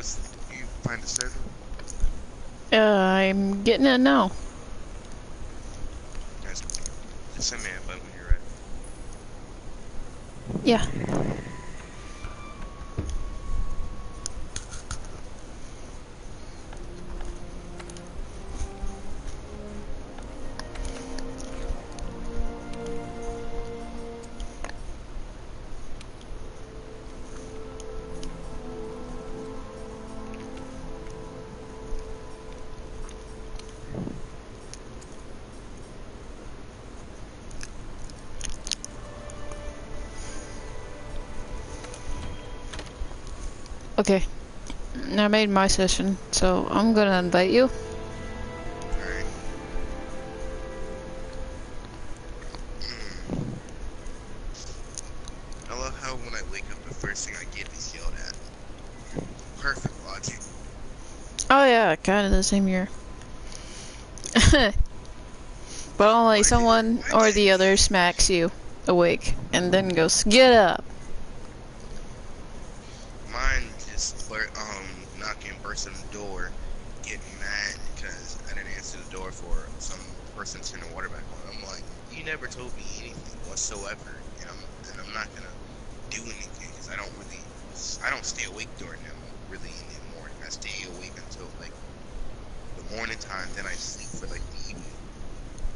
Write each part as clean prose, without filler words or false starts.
what's you find the server? I'm getting it now. That's cool. Just send me a invite when you're ready. Yeah. Okay. I made my session, so I'm gonna invite you. Alright. I love how when I wake up, the first thing I get is yelled at. Perfect logic. Oh yeah, kind of the same year. But only someone Why or did the other smacks you awake and then goes, "Get up." mine just knocking, bursting the door, getting mad because I didn't answer the door for some person to turn the water back on. I'm like, you never told me anything whatsoever, and I'm not gonna do anything because I don't stay awake during them really in the morning. I stay awake until like the morning time, then I sleep for like the evening.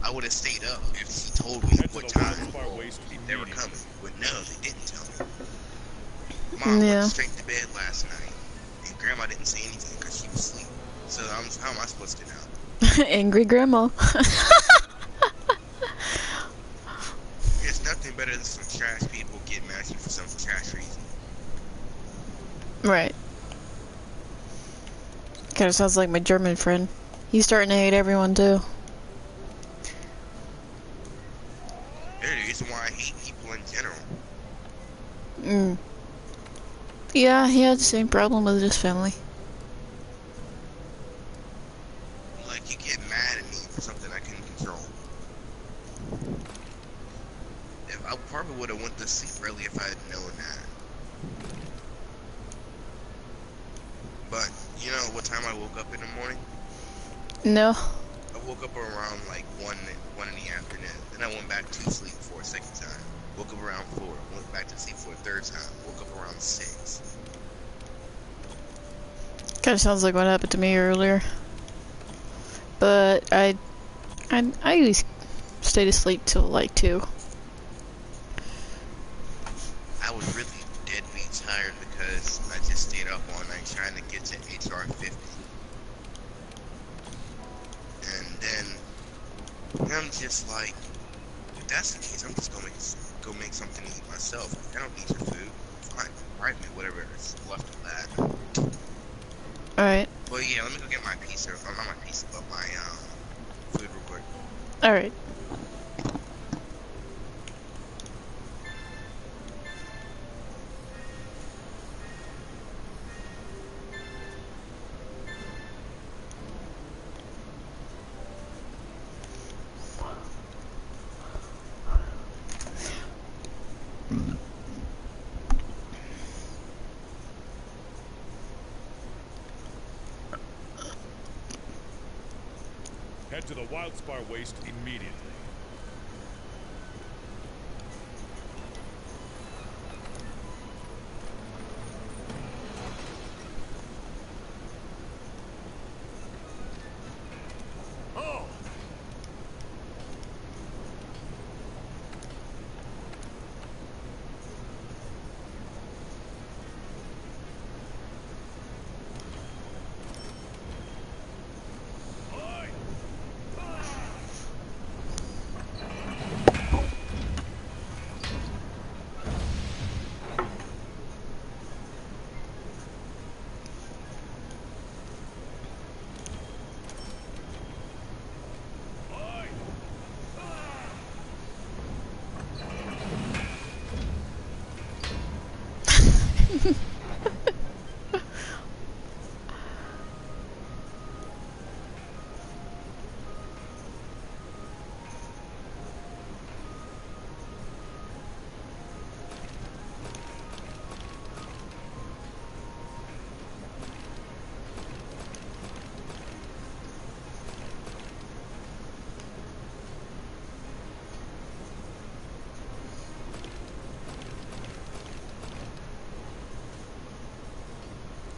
I would have stayed up if she told me Head to what the time Wildspire Waste they were immediately. coming, but no, they didn't tell me. Mom went Yeah. straight to bed last night, and Grandma didn't say anything because she was asleep. So how am I supposed to know? Angry grandma. There's nothing better than some trash people getting mad at you for some trash reason. Right. Kind of sounds like my German friend. He's starting to hate everyone too. There's the reason why I hate people in general. Mm. Yeah, he had the same problem with his family. Like, you get mad at me for something I couldn't control. If I probably would have went to sleep early if I had known that. But you know what time I woke up in the morning? No. I woke up around like one in the afternoon. Then I went back to sleep for a second time. Woke up around 4. Went back to sleep for a third time. Woke up around 6. Kind of sounds like what happened to me earlier. But I always stayed asleep till like 2. I was really deadbeat tired because I just stayed up all night trying to get to HR 50. And then I'm just like, if that's the case, I'm just gonna go make something to eat myself. Like, I don't need your food. Fine, write me whatever is left of that. Alright. But yeah, let me go get my pizza. Or not my pizza, but my food real quick. Alright. Head to the Wildspire Waste immediately. Oh!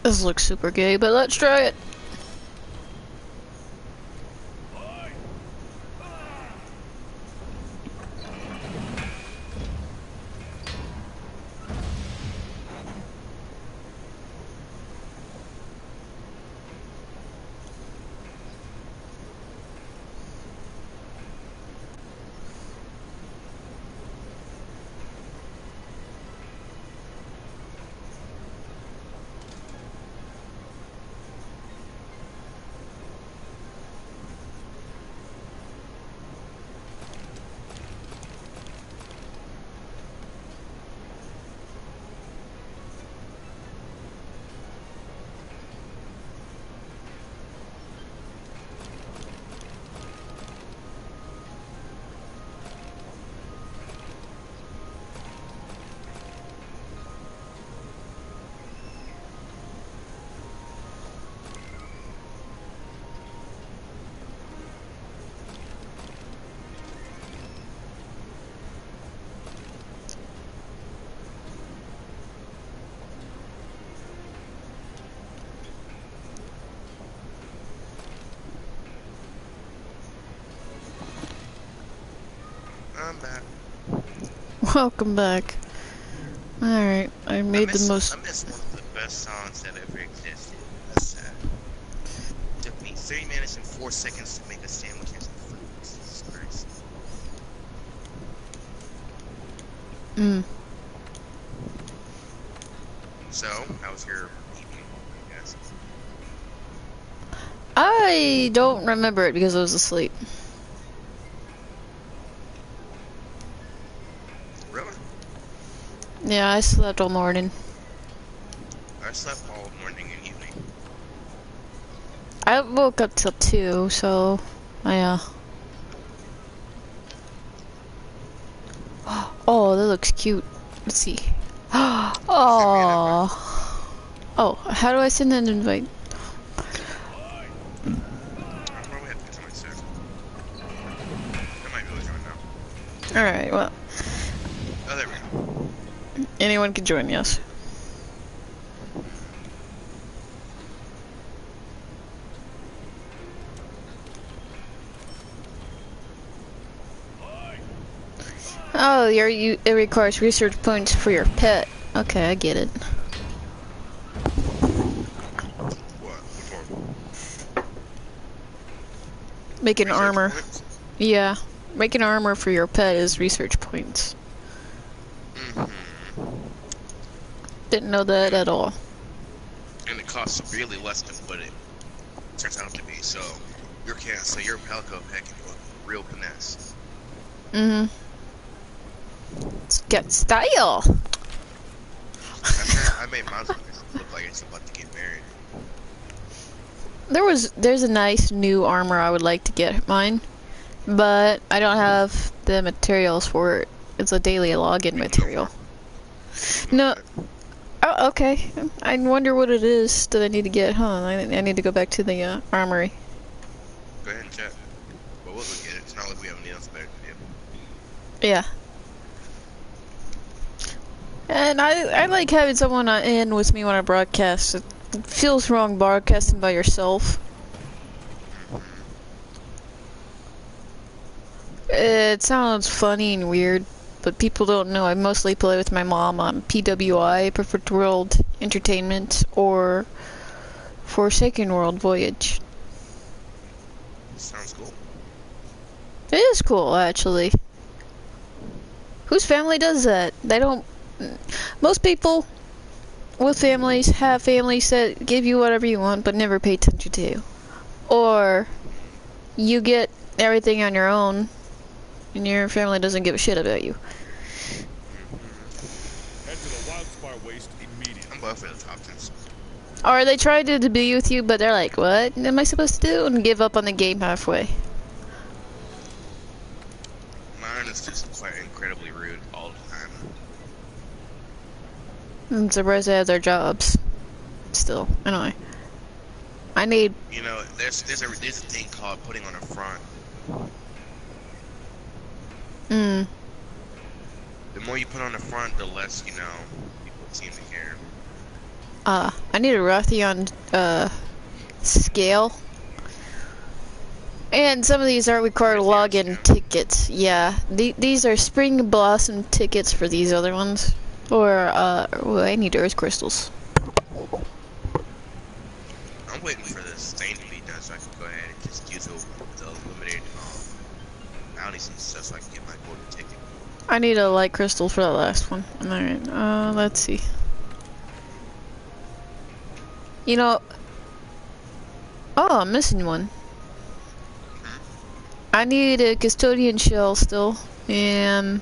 This looks super gay, but let's try it. I'm back. Welcome back. Alright, I made the most. I missed one of the best songs that ever existed. That's sad. It took me 3 minutes and 4 seconds to make a sandwich and some fruit. Jesus Christ. Mm. So, how was your evening? I guess. I don't remember it because I was asleep. Really? Yeah, I slept all morning. I slept all morning and evening. I woke up till 2, so yeah. Oh, that looks cute. Let's see. Oh. Oh, how do I send an invite? I probably have to get somebody sick. That might be what's right now. Alright, well, Oh, there we go. anyone can join, yes. Oh, it requires research points for your pet. Okay, I get it. What? Which one? Making Research armor. points? Yeah, making armor for your pet is research points. Mm-hmm. Didn't know that at all. And it costs severely less than what it turns out to be. So your Palico pet can look real finesse. Mm-hmm. It's got style. I made mine look like it's about to get married. There's a nice new armor I would like to get mine, but I don't have the materials for it. It's a daily login material. No. Oh, okay. I wonder what it is that I need to get, huh? I need to go back to the armory. Go ahead and check. But we'll look at it. It's not like we have anything else better to do. Yeah. And I like having someone in with me when I broadcast. It feels wrong broadcasting by yourself. It sounds funny and weird, but people don't know. I mostly play with my mom on PWI, Perfect World Entertainment, or Forsaken World Voyage. Sounds cool. It is cool, actually. Whose family does that? They don't... Most people with families have families that give you whatever you want, but never pay attention to you. Or you get everything on your own, and your family doesn't give a shit about you. Head to the Wildspire Waste immediately. I'm both of the options. Or they try to be with you, but they're like, what am I supposed to do? And give up on the game halfway. Mine is just quite incredibly rude all the time. I'm surprised they have their jobs. Still, anyway. I need... You know, there's a thing called putting on a front. The more you put on the front, the less, people seem to care. I need a Rothion, scale. And some of these are required login tickets. Yeah, these are Spring Blossom tickets for these other ones. Or, well, I need Earth Crystals. I'm waiting for this thing to be done so I can go ahead and just use the limited bounties and stuff so I can get my golden ticket. I need a light crystal for that last one. Alright, let's see. You know... Oh, I'm missing one. I need a custodian shell still, and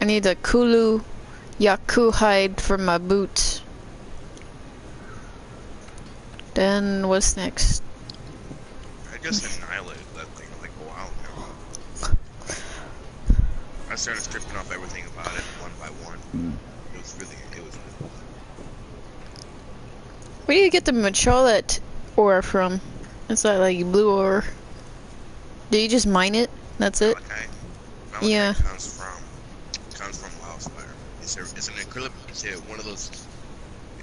I need a Kulu Yaku hide for my boots. Then what's next? I just annihilated that thing like a while ago. I started stripping off everything about it one by one. It was really fun. Where do you get the Macholet ore from? Is that like blue ore? Do you just mine it? That's it? Malachite Yeah. comes from Wildspire. It's an equivalent. It's one of those.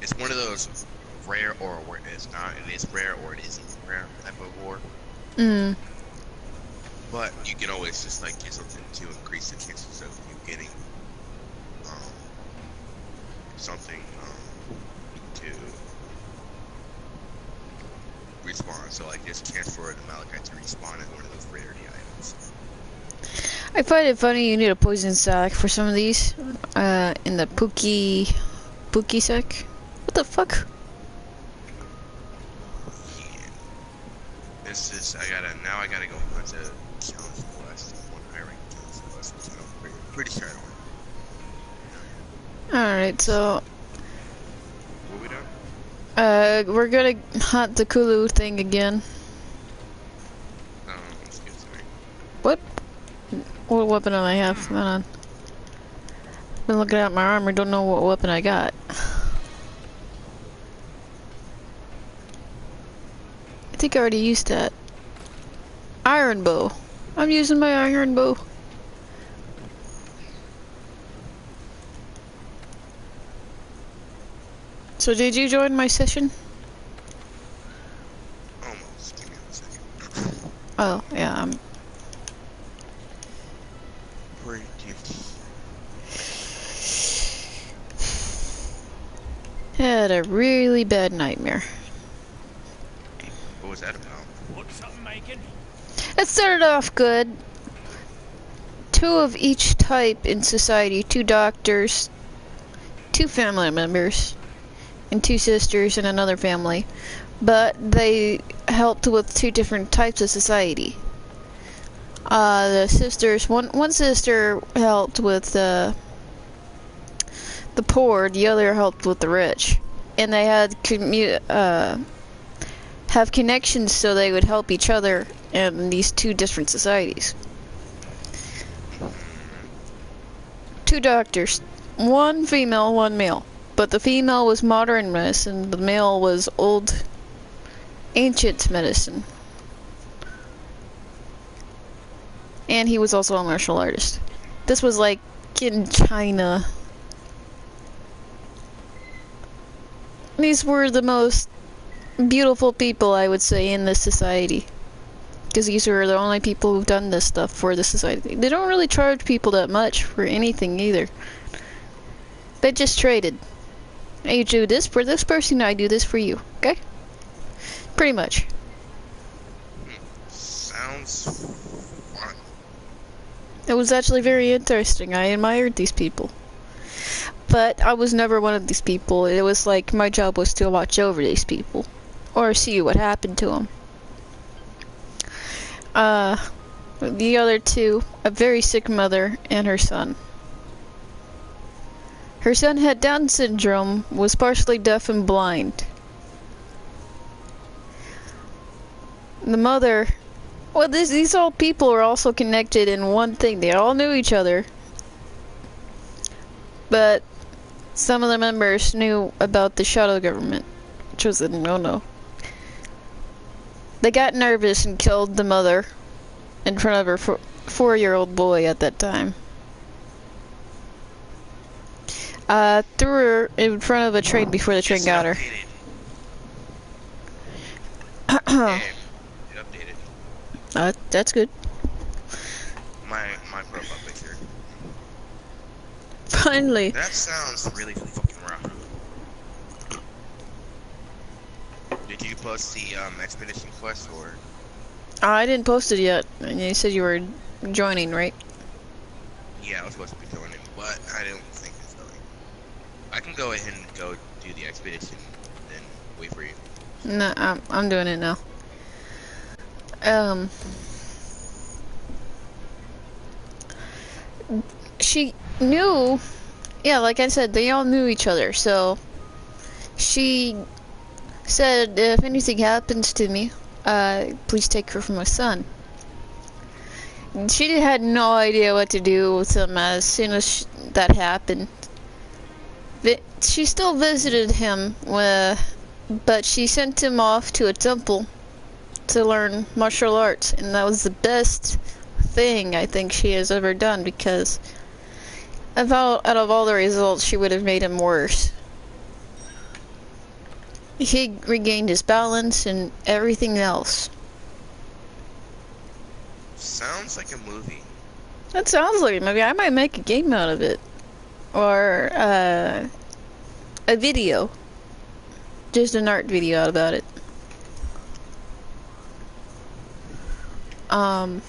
It's one of those rare or where it's not. It is rare or it isn't rare type of ore. Mm. But you can always just like get something to increase the chances of you getting something to respawn. So like there's a chance for the Malachite to respawn as one of those rarity items. I find it funny you need a poison sack for some of these. In the Pookie sack. What the fuck? Yeah. This is now I gotta go hunt the challenge quest, one high rank challenge quest, which I'm pretty sure I don't. Alright, so What we done? we're gonna hunt the Kulu thing again. Excuse me. What? What weapon do I have? Hold on. Been looking at my armor, don't know what weapon I got. I think I already used that. Iron bow. I'm using my iron bow. So did you join my session? Almost. Give me a second. Oh, yeah, I'm... Pretty. Had a really bad nightmare. What was that about? What's something making? It started off good. 2 of each type in society, 2 doctors, 2 family members, and 2 sisters in another family. But they helped with 2 different types of society. The sisters, one sister helped with the poor, the other helped with the rich. And they had have connections so they would help each other in these 2 different societies. 2 doctors, 1 female, 1 male. But the female was modern medicine, the male was old, ancient medicine. And he was also a martial artist. This was like in China. These were the most beautiful people, I would say, in this society. Because these were the only people who've done this stuff for the society. They don't really charge people that much for anything either. They just traded. You do this for this person, I do this for you. Okay? Pretty much. Sounds fun. It was actually very interesting. I admired these people. But I was never one of these people. It was like my job was to watch over these people. Or see what happened to them. The other 2, a very sick mother and her son. Her son had Down syndrome, was partially deaf and blind. The mother... Well, these all people were also connected in one thing. They all knew each other. But some of the members knew about the shadow government, which was a no-no. They got nervous and killed the mother in front of her 4-year-old boy at that time. Threw her in front of a train before the train got her. Hey, it updated. That's good. My profile picture. Finally. That sounds really fucking rough. Did you post the expedition quest or? I didn't post it yet. And you said you were joining, right? Yeah, I was supposed to be joining, but I don't think it's going. I can go ahead and go do the expedition, then wait for you. No, I'm doing it now. She knew, yeah, like I said, they all knew each other, so she said, if anything happens to me, please take her for my son. She had no idea what to do with him as soon as that happened. She still visited him, but she sent him off to a temple to learn martial arts, and that was the best thing I think she has ever done, because out of all the results, she would have made him worse. He regained his balance and everything else. Sounds like a movie. That sounds like a movie. I might make a game out of it. Or, a video. Just an art video about it. I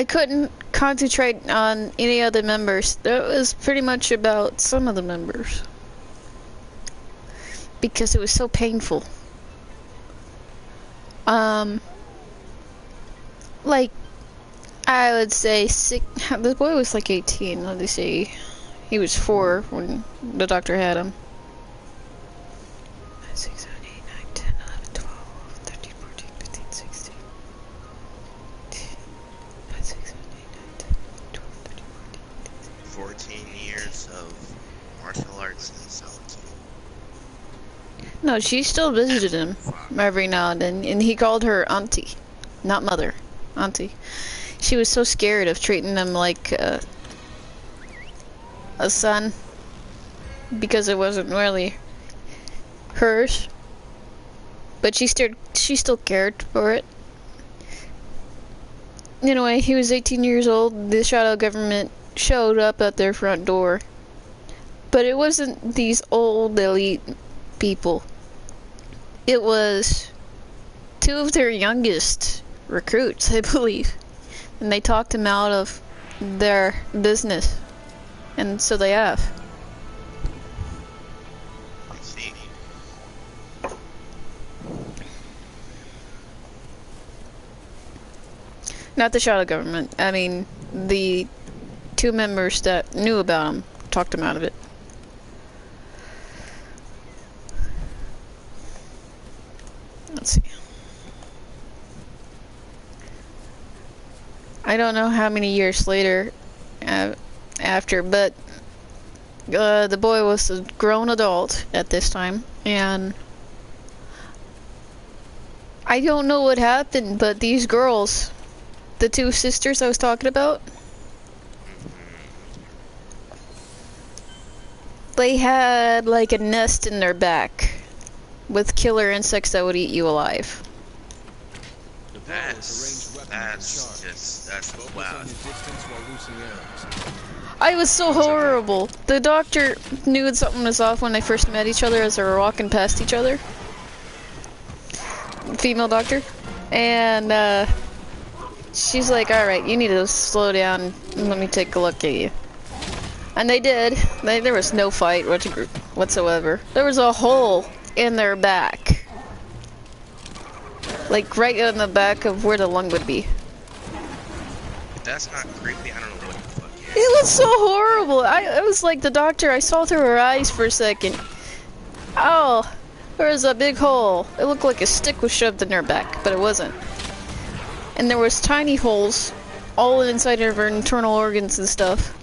couldn't concentrate on any other members. That was pretty much about some of the members. Because it was so painful. Like, I would say the boy was like 18, let me see. He was 4 when the doctor had him. 6, 7, 8, 9, 10, 11, 12, 13, 14, 15, 16. 5, 6, 7, 8, 9, 10, 12, 13, 14, 14 years of martial arts and solitude. No, she still visited him every now and then, and he called her auntie, not mother, auntie. She was so scared of treating him like a son, because it wasn't really hers, but she still cared for it. Anyway, he was 18 years old. The shadow government showed up at their front door, but it wasn't these old elite people. It was 2 of their youngest recruits, I believe, and they talked him out of their business, and so they have. I see. Not the shadow government. I mean, the 2 members that knew about him talked him out of it. Let's see. I don't know how many years later after, but the boy was a grown adult at this time, and I don't know what happened, but these girls, the 2 sisters I was talking about, they had like a nest in their back with killer insects that would eat you alive. That's wow. I was so horrible. The doctor knew something was off when they first met each other as they were walking past each other. Female doctor. And she's like, alright, you need to slow down and let me take a look at you. And they did. There was no fight whatsoever. There was a hole in their back. Like right in the back of where the lung would be. That's not creepy. I don't know what the fuck it is. It was so horrible. It was like the doctor, I saw through her eyes for a second. Oh, there was a big hole. It looked like a stick was shoved in her back, but it wasn't. And there was tiny holes all inside of her internal organs and stuff.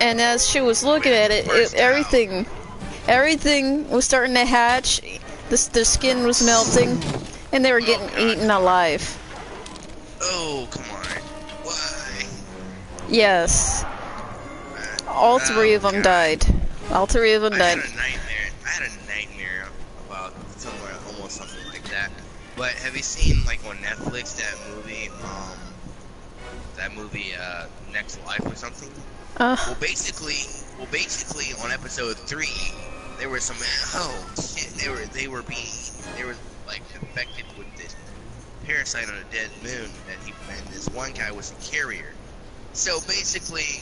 And as she was looking at it, everything was starting to hatch. The skin was melting, and they were getting eaten alive. Oh, come on. Why? Yes. all three Oh of them god. died. All three of them I died. had a nightmare. I had a nightmare about somewhere almost something like that. But have you seen like on Netflix that movie Next Life or something? Uh, Well basically on episode 3 there were some shit, they were like infected with this parasite on a dead moon and this one guy was a carrier. So basically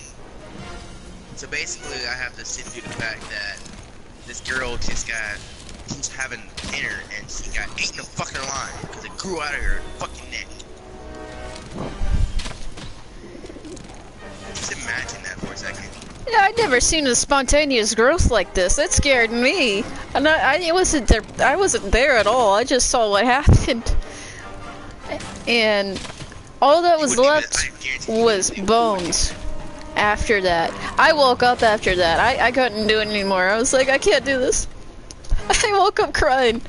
I have to sit through the fact that this girl she's having dinner and she got ate in the fucking line because it grew out of her fucking neck. Just imagine that for a second. yeah, I'd never seen a spontaneous growth like this. That scared me. And it wasn't there. I wasn't there at all. I just saw what happened. And all that was left was bones. After that, I woke up after that. I couldn't do it anymore. I was like, I can't do this. I woke up crying.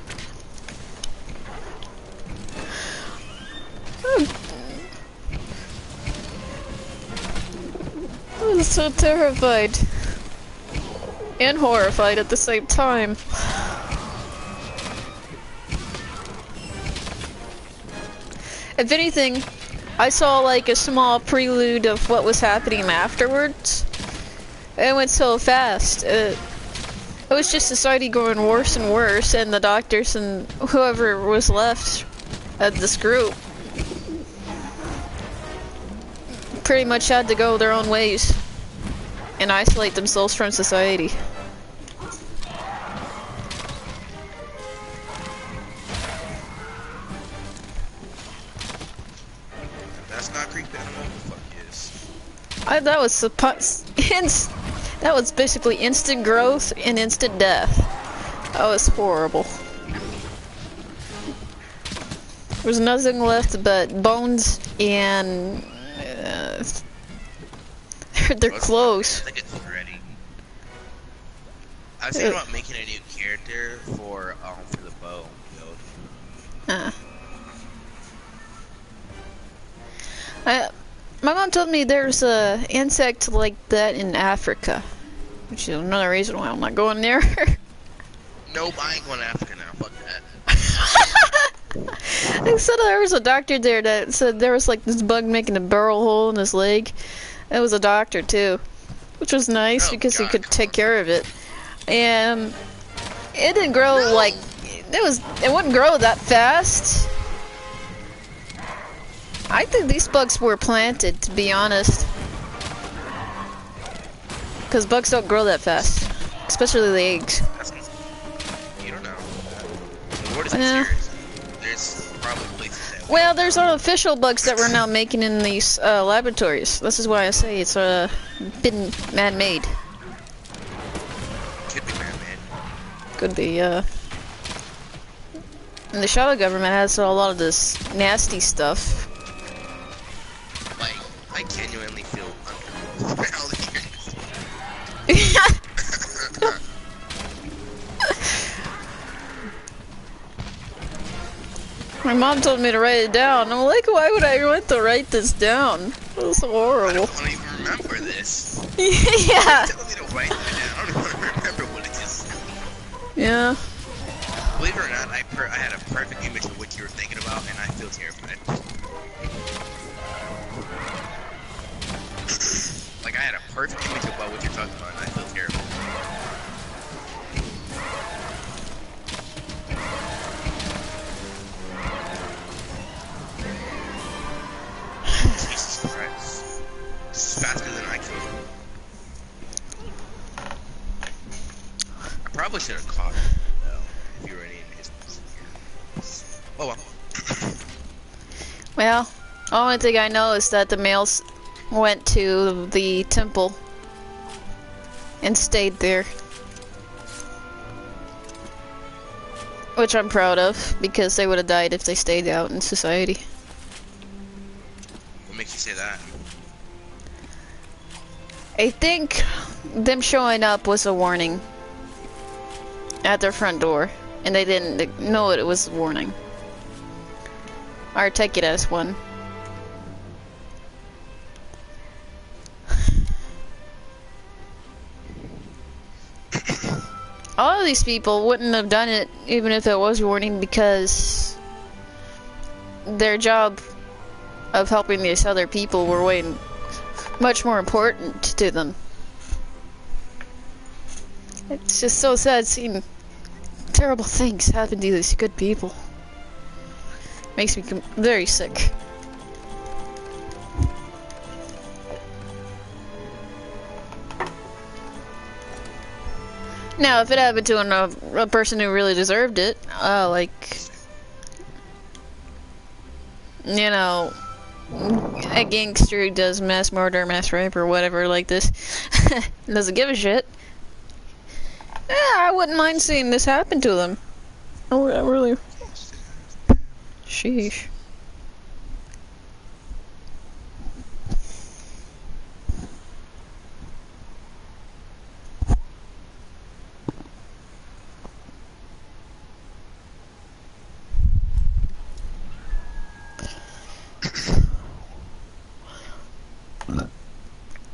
I was so terrified. And horrified at the same time. If anything, I saw like a small prelude of what was happening afterwards. It went so fast. It was just society going worse and worse, and the doctors and whoever was left of this group pretty much had to go their own ways and isolate themselves from society. That's not creepy. I don't know what the fuck is. That was basically instant growth and instant death. That was horrible. There was nothing left but bones and their clothes. I think it's ready. I was thinking about making a new character for the bow build. My mom told me there's a insect like that in Africa, which is another reason why I'm not going there. Nope, I ain't going to Africa now. Fuck that. They said there was a doctor there that said there was like this bug making a burrow hole in his leg. It was a doctor too, which was nice because he could take care of it. And it didn't grow like it wouldn't grow that fast. I think these bugs were planted, to be honest, because bugs don't grow that fast, especially the eggs. You don't know. The word is mysterious. There's probably places that. Well, there's artificial bugs that we're now making in these laboratories. This is why I say it's been man-made. Could be man-made. Could be, And the shadow government has a lot of this nasty stuff. Like, I genuinely feel uncomfortable here. My mom told me to write it down. I'm like, why would I want to write this down? It was horrible. I don't even remember this. Yeah. Tell me to write it down. I don't even remember what it is. Yeah. Believe it or not, I had a perfect image of what you were thinking about, and I feel terrified. Like, I had a perfect image about what you're talking about, and I feel terrible. Jesus Christ. This is faster than I could. I probably should have caught him, though, if you were any in his position. Oh well. Well, the only thing I know is that the males went to the temple and stayed there. Which I'm proud of, because they would have died if they stayed out in society. What makes you say that? I think them showing up was a warning at their front door, and they didn't know it was a warning. Or take it as one. all of these people wouldn't have done it even if it was warning, because their job of helping these other people were way much more important to them. It's just so sad seeing terrible things happen to these good people. Makes me very sick. Now, if it happened to a person who really deserved it, like, you know, a gangster who does mass murder, mass rape, or whatever like this, doesn't give a shit, yeah, I wouldn't mind seeing this happen to them. Oh, I really... Sheesh.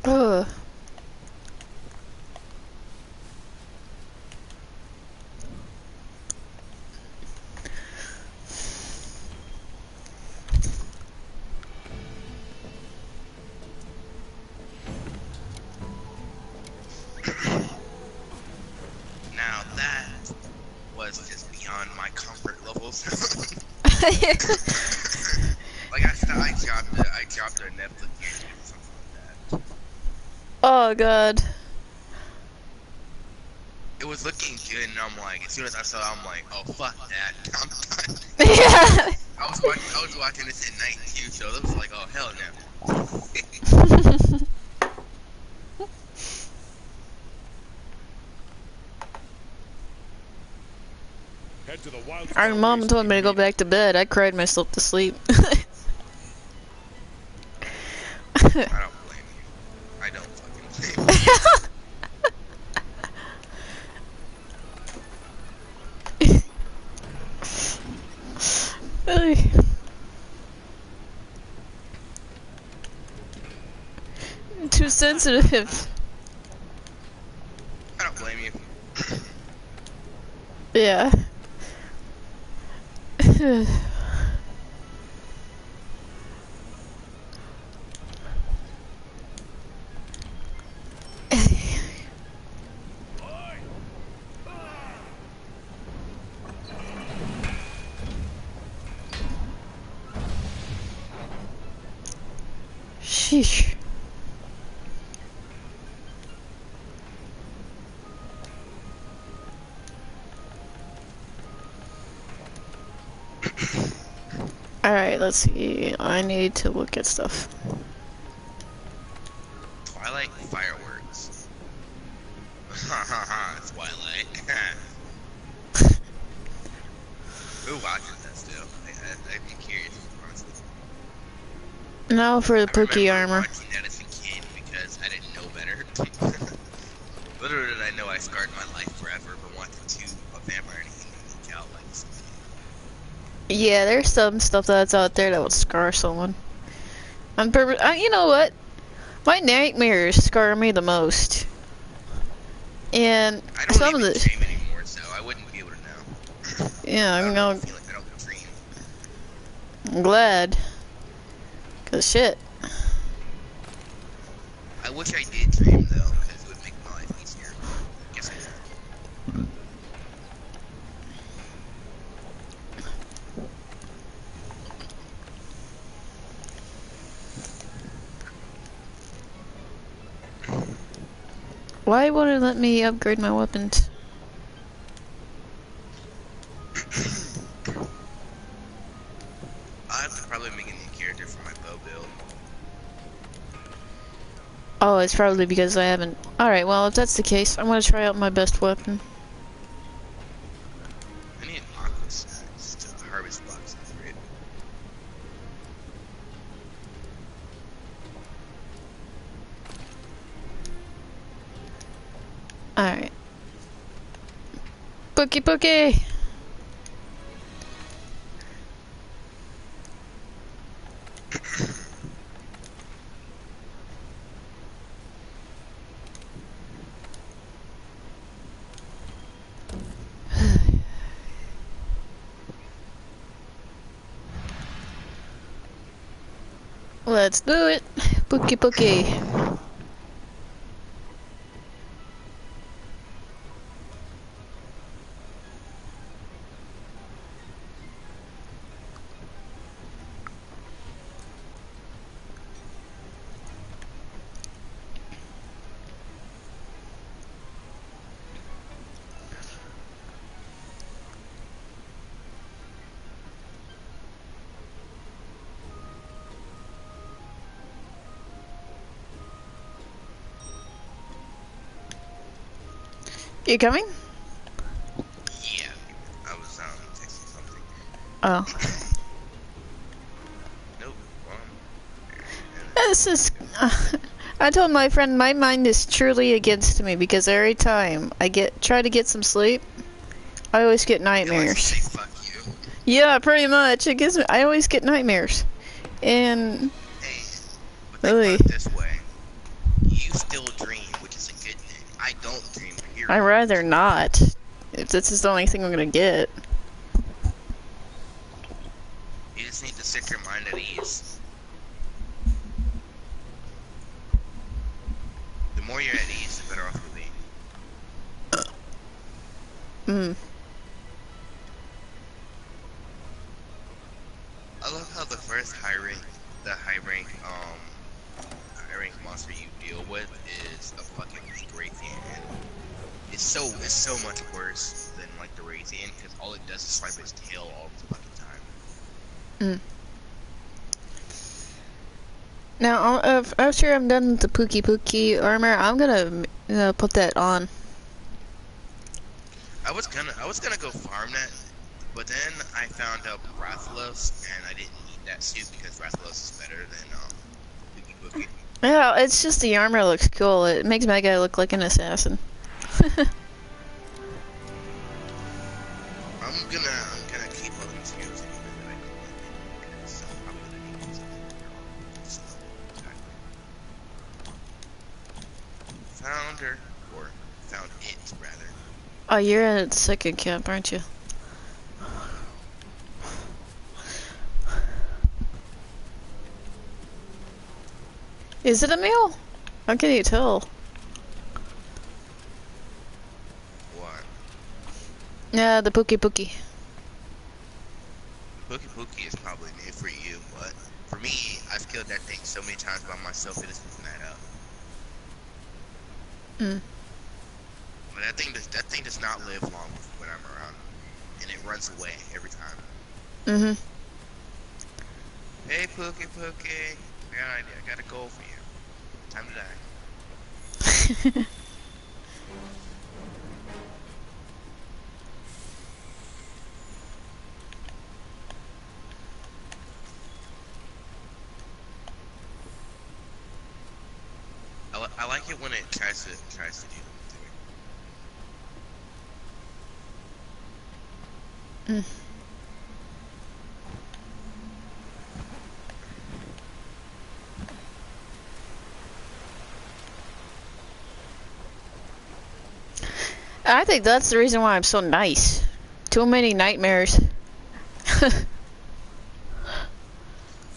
Ugh. Now that was just beyond my comfort levels. Like I dropped a Netflix movie or something like that. Oh god. It was looking good, and I'm like, as soon as I saw it, I'm like, oh fuck that, I'm done. Yeah. I was watching this at night too, so it was like, oh hell no. Head to the Wildspire Our mom Waste told me to go immediately. back to bed. I cried myself to sleep. I don't blame you. I don't fucking blame you. Too sensitive. I don't blame you. Yeah. Sheesh. Alright, let's see. I need to look at stuff. Twilight fireworks. Ha ha ha, Twilight. Who watches that still? I'd be curious, honestly. Now for the I Pookie remember armor. watching that as a kid because I didn't know better. Little did I know I scarred my life forever from watching a vampire and a cow like this. Yeah, there's some stuff that's out there that will scar someone. You know what? My nightmares scar me the most. And I don't some of even the... dream anymore, so I wouldn't be able to know. Yeah, I I don't know. feel like I don't dream. I'm glad. Cause shit. I wish I did dream though, because it would make my life easier. Guess I don't. Why won't it let me upgrade my weapons? I'll have to probably make a new character for my bow build. Oh, it's probably because I haven't... Alright, well, if that's the case, I'm gonna try out my best weapon. I need an aqua sax to harvest blocks upgrade. Alright. Pookie Pookie! Let's do it. Pookie pookie. You coming? Yeah, I was texting something. Oh. Nope. This is. I told my friend my mind is truly against me because every time I try to get some sleep, I always get It likes to nightmares. say fuck you. Yeah, pretty much. It gives me. I always get nightmares, and Hey, but think really, about it this way: you still dream, which is a good thing. I don't dream. I'd Period. rather not. If this is the only thing I'm gonna get. You just need to set your mind at ease. The more you're at ease, the better off you'll be. Mm. I love how the first high rank monster you deal with is a fucking weak Raytheon, and it's so much worse than like the Raytheon because all it does is swipe its tail all the fucking time. Mm. Now, after I'm done with the Pookie Pookie armor, I'm gonna put that on. I was gonna go farm that, but then I found out Rathalos, and I didn't need that suit because Rathalos is better than Boogie Boogie. Yeah, it's just the armor looks cool. It makes my guy look like an assassin. I'm gonna keep all these heroes anyway that I collect because I'm probably gonna need these found her, or found it rather. Oh, you're at the second camp, aren't you? Is it a male? How can you tell? What? Yeah, the Pookie Pookie. Pookie Pookie is probably made for you, but for me, I've killed that thing so many times by myself it doesn't add up. Mm. But that thing does not live long when I'm around, and it runs away every time. Mhm. Hey Pookie Pookie, I got an idea. I got a goal for you. Time to die. I like it when it tries to do that to me. Mm. I think that's the reason why I'm so nice. Too many nightmares.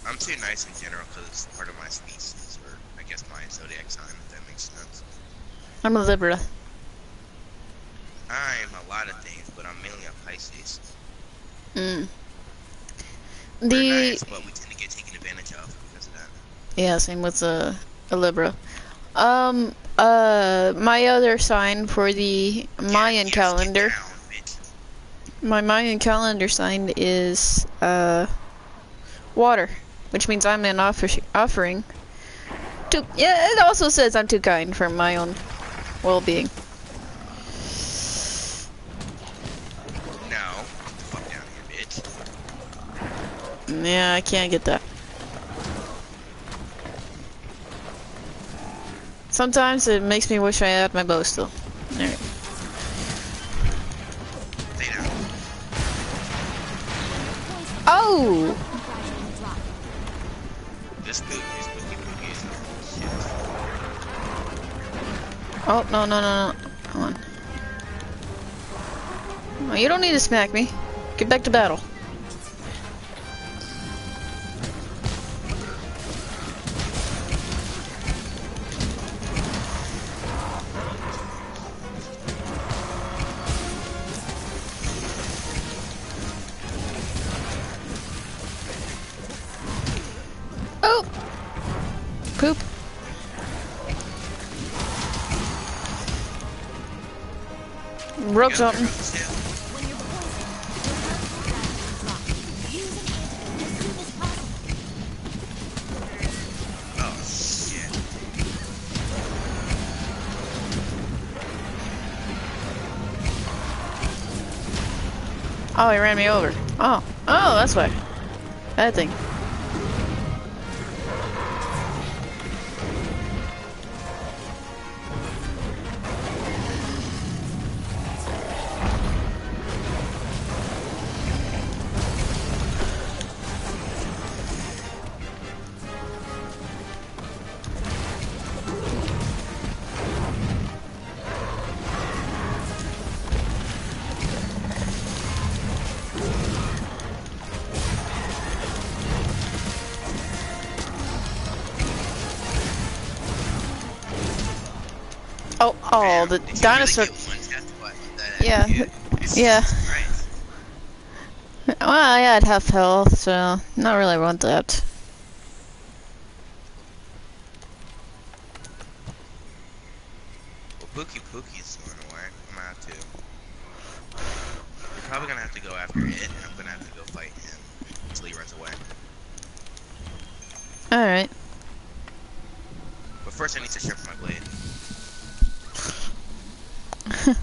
I'm too nice in general because it's part of my species, or I guess my zodiac sign, if that makes sense. I'm a Libra. I'm a lot of things, but I'm mainly a Pisces. Mm. We're nice, but we tend to get taken advantage of because of that. Yeah, same with a Libra. My other sign for the Mayan calendar. Get down, bitch. My Mayan calendar sign is water, which means I'm an offering. Yeah, it also says I'm too kind for my own well-being. No, get the fuck down here, bitch. Yeah, I can't get that. Sometimes it makes me wish I had my bow still. Alright. Stay down. Oh! This Pookie Pookie is shit. Oh, no. Come on. Oh, you don't need to smack me. Get back to battle. broke Go, there something. goes the tail. When you're poisoned, your health automatically drops. Use an antidote as soon as possible. Oh, shit. Oh, he ran me over. Oh, oh, that's why. That thing. Oh, oh, Damn, the did you really dinosaur. get one tap by that Yeah, kid? yeah. Jesus Christ. Well, I had half health, so not really want that. Well, Pookie's going away. I'm gonna have to. You're probably gonna have to go after it, and I'm gonna have to go fight him until he runs away. Alright. But first, I need to sharpen my blade. Got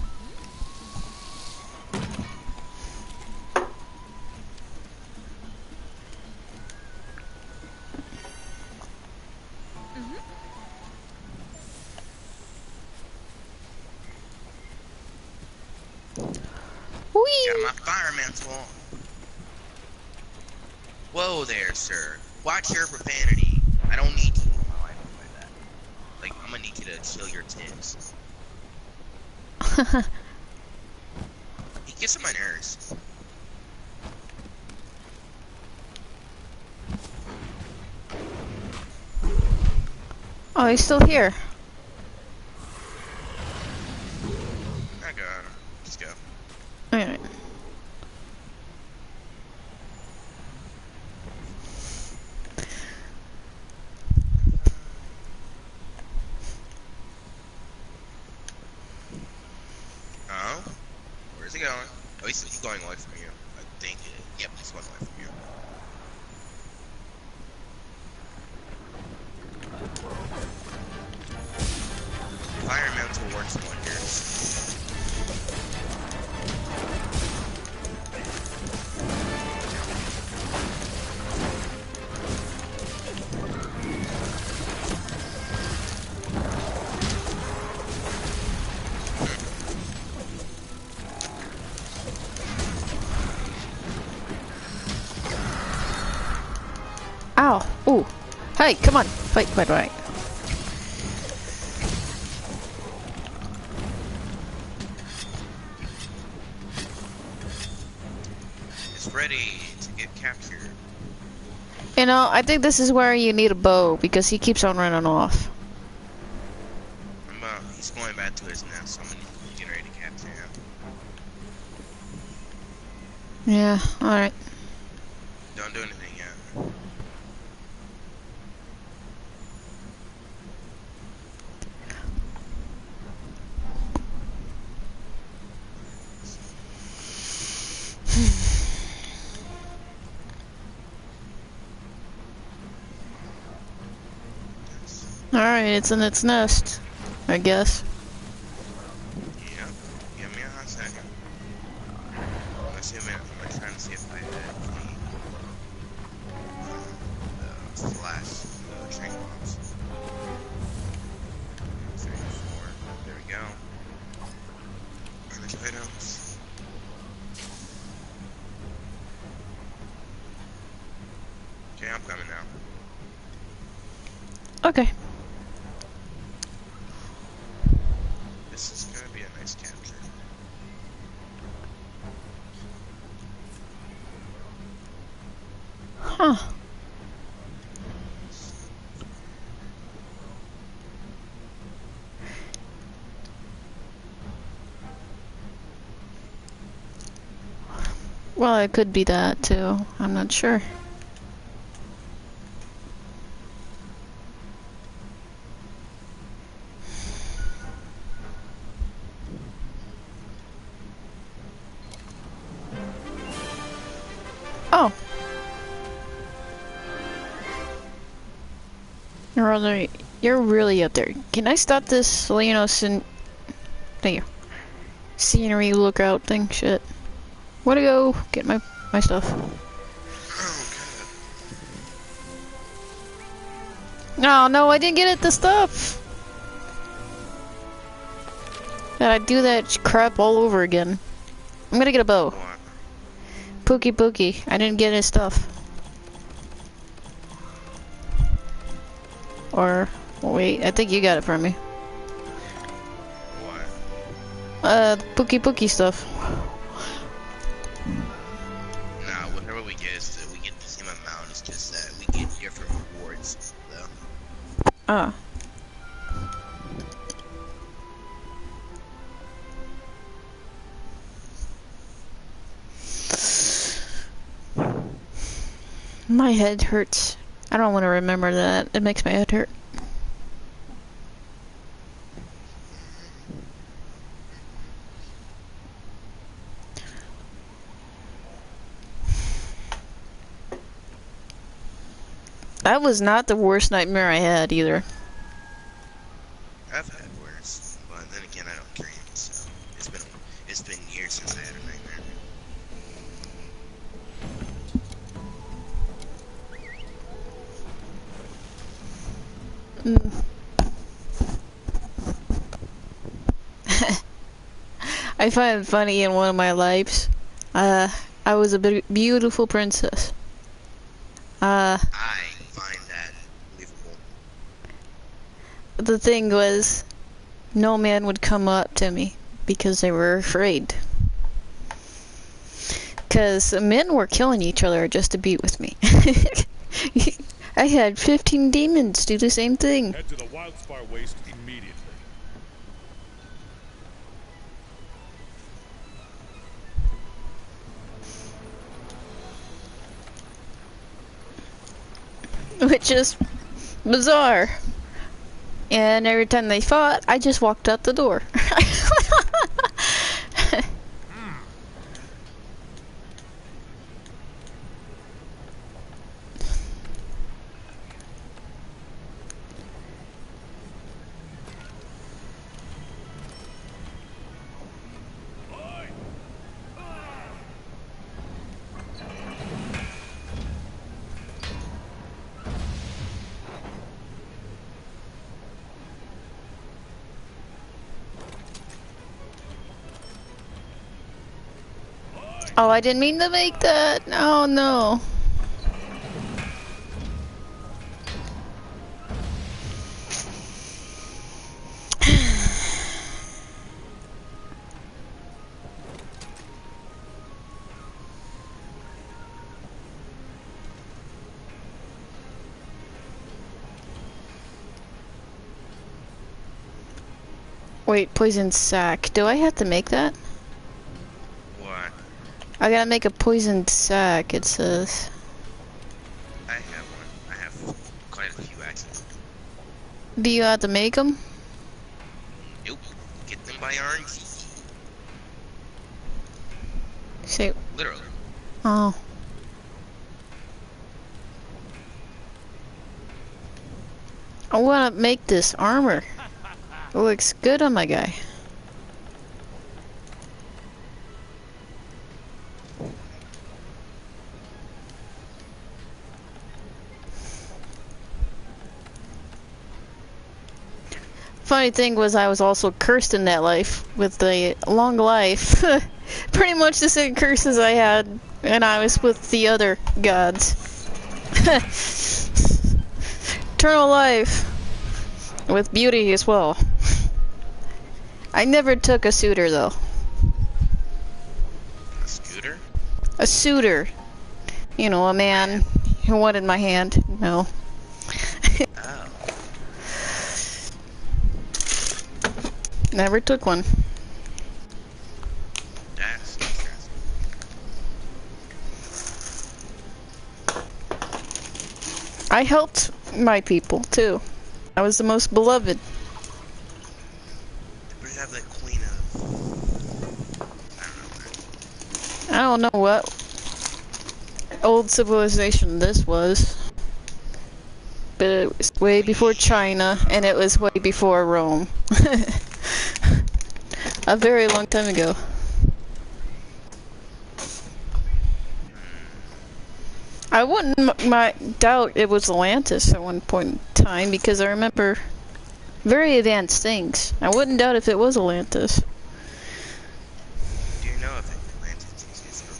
Whee! my fire mantle on. Whoa there, sir. Watch your profanity. I don't need you in my life like that. Like, I'm gonna need you to chill your tits. He gets on my nerves. Oh, he's still here. I got him. Let's go. Alright. Oh? Where's he going? Oh, he's going away from you. I think yep, he's going away from you. Fire mantle works wonders. Ow. Ooh. Hey, come on. Fight, fight, fight. It's ready to get captured. You know, I think this is where you need a bow, because he keeps on running off. He's going back to his nest, so I'm gonna get ready to capture him. Yeah, alright. Don't do anything yet. Alright, it's in its nest, I guess. Yep. Give me a hot second. Let's see a minute. I'm gonna try and see if I had the flash, the train bombs. 3, 4. There we go. Other items. Okay, I'm coming now. Okay. This is gonna be a nice capture. Huh. Well, it could be that too. I'm not sure. brother, you're really up there. Can I stop this, you know, thank you. Scenery lookout thing, shit. Where to go? Get my stuff. No, no, I didn't get it, the stuff. Did I do that crap all over again? I'm gonna get a bow. What? Pookie, I didn't get his stuff. Or, wait, I think you got it from me. What? Pookie stuff. Nah, whatever we get is that we get the same amount. It's just that we get different rewards, though. Ah. My head hurts. I don't want to remember that. It makes my head hurt. That was not the worst nightmare I had either. I've had worse, but then again, I don't dream, so it's been years since I had a nightmare. I find it funny in one of my lives. I was a beautiful princess. I find that believable. The thing was, no man would come up to me because they were afraid. Because men were killing each other just to be with me. I had 15 demons do the same thing. Head to the Wildspire Waste immediately. Which is bizarre. And every time they fought, I just walked out the door. Oh, I didn't mean to make that. Oh, no. Wait, poison sac. Do I have to make that? What? I gotta make a poisoned sac, it says. I have one. I have quite a few axes. Do you have to make them? Nope. Get them by RNG. Say, Literally. oh. I wanna make this armor. It looks good on my guy. Funny thing was I was also cursed in that life with a long life. Pretty much the same curses I had when I was with the other gods. Eternal life. With beauty as well. I never took a suitor though. A scooter? A suitor. You know, a man who wanted my hand. No. Oh. Never took one. That's interesting. I helped my people too. I was the most beloved. We have that queen of... I don't know what old civilization this was. but it was way before China, and it was way before Rome. A very long time ago. I wouldn't doubt it was Atlantis at one point in time, because I remember very advanced things. I wouldn't doubt if it was Atlantis. Do you know if Atlantis exists or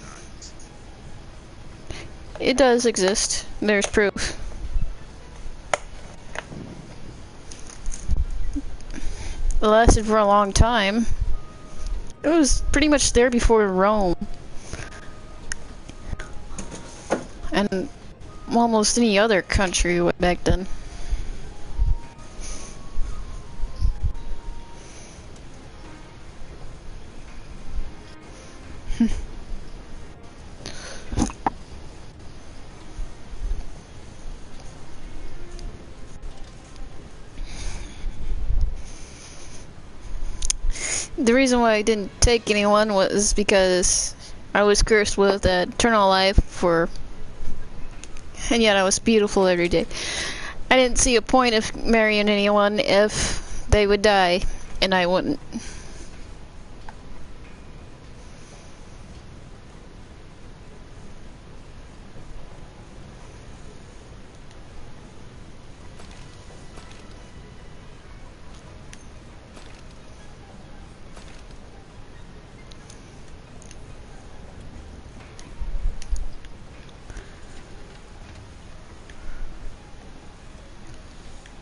not? It does exist. There's proof. It lasted for a long time. It was pretty much there before Rome. And almost any other country back then. The reason why I didn't take anyone was because I was cursed with eternal life and yet I was beautiful every day. I didn't see a point of marrying anyone if they would die, and I wouldn't.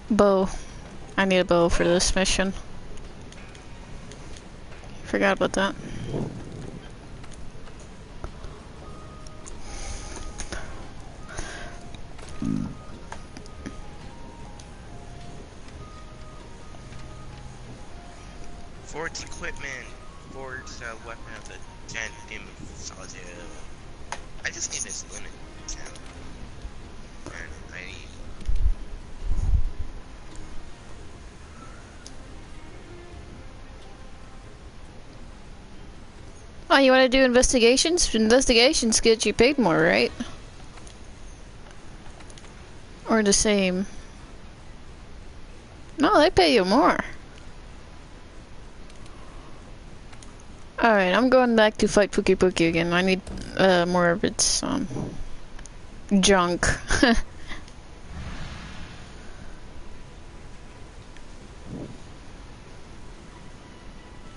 Bow. I need a bow for this mission. Forgot about that. Forge equipment. Forge weapon of the Gen Solitaire. I just need this linen. And I need. Oh, you want to do investigations? Investigations get you paid more, right? Or the same? No, they pay you more. Alright, I'm going back to fight Pookie Pookie again. I need more of its junk.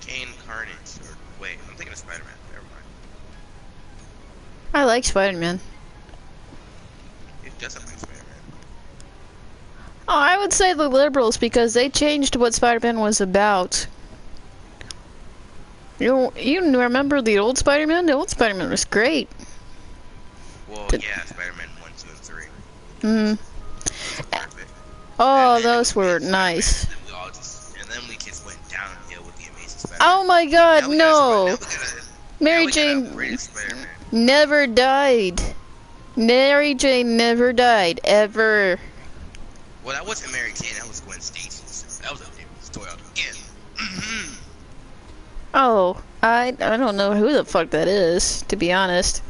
Kane Carnage. Or, wait, I'm thinking of Spider-Man. Never mind. I like Spider-Man. It doesn't like Spider-Man. Oh, I would say the liberals, because they changed what Spider-Man was about. You remember the old Spider-Man? The old Spider-Man was great. Well, yeah, Spider-Man 1, 2, and 3. Perfect. Oh, And then those were Spider-Man, nice. and then we just went downhill with the Amazing Spider-Man. Oh my God, Now we no! gotta Mary Jane never died. Mary Jane never died, ever. Well, that wasn't Mary Jane, that was Gwen Stacy. So that was a different story altogether. Oh, I don't know who the fuck that is, to be honest.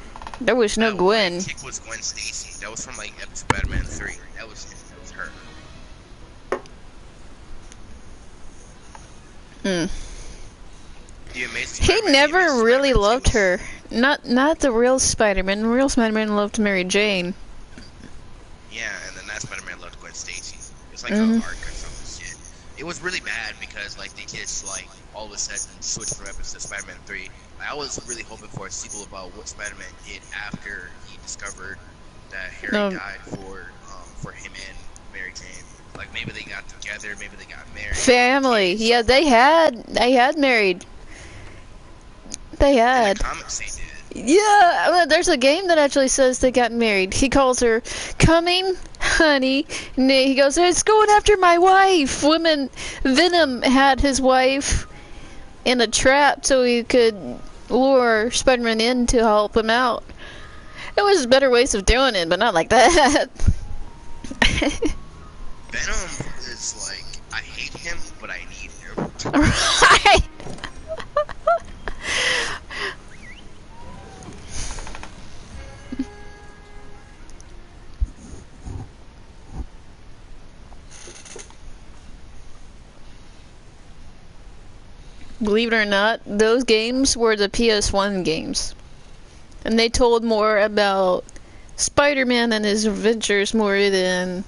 There was no That Gwen. white chick was Gwen Stacy. That was from like Spider-Man 3. That was her. The Amazing He Spider-Man, never the Amazing really Spider-Man loved 2 was- her. Not the real Spider-Man. The real Spider-Man loved Mary Jane. Yeah, and then that Spider-Man loved Gwen Stacy. It's like an arc or some shit. It was really bad because like they just like all of a sudden switched from episode to Spider-Man 3. I was really hoping for a sequel about what Spider-Man did after he discovered that Harry died for him and Mary Jane. Like maybe they got together, maybe they got married. Family. Yeah, they had married. They In had. the comics they did. Yeah, well, there's a game that actually says they got married. He calls her coming, honey. And he goes, it's going after my wife. Venom had his wife in a trap so he could lure Spider-Man in to help him out. It was better ways of doing it, but not like that. Venom is like, I hate him, but I need him. Right. Believe it or not, those games were the PS1 games. And they told more about Spider-Man and his adventures more than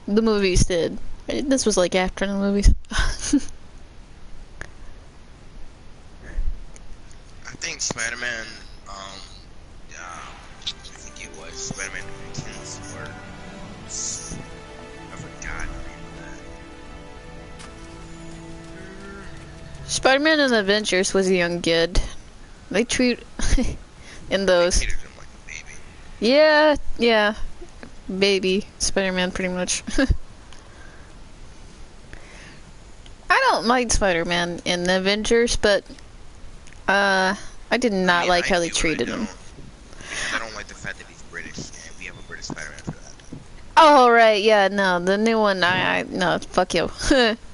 the movies did. This was like after the movies. I think Spider-Man, I think it was Spider-Man Adventures, or I forgot the name of that. Spider-Man and Adventures was a young kid. They treat in They those. treated him like a baby. Yeah, baby Spider-Man pretty much. I don't mind Spider-Man in the Avengers, but I did not I mean, like I how they do and I treated him. don't, because I don't like the fact that he's British, and we have a British Spider-Man for that. Oh right, yeah, no, the new one, I no, fuck you.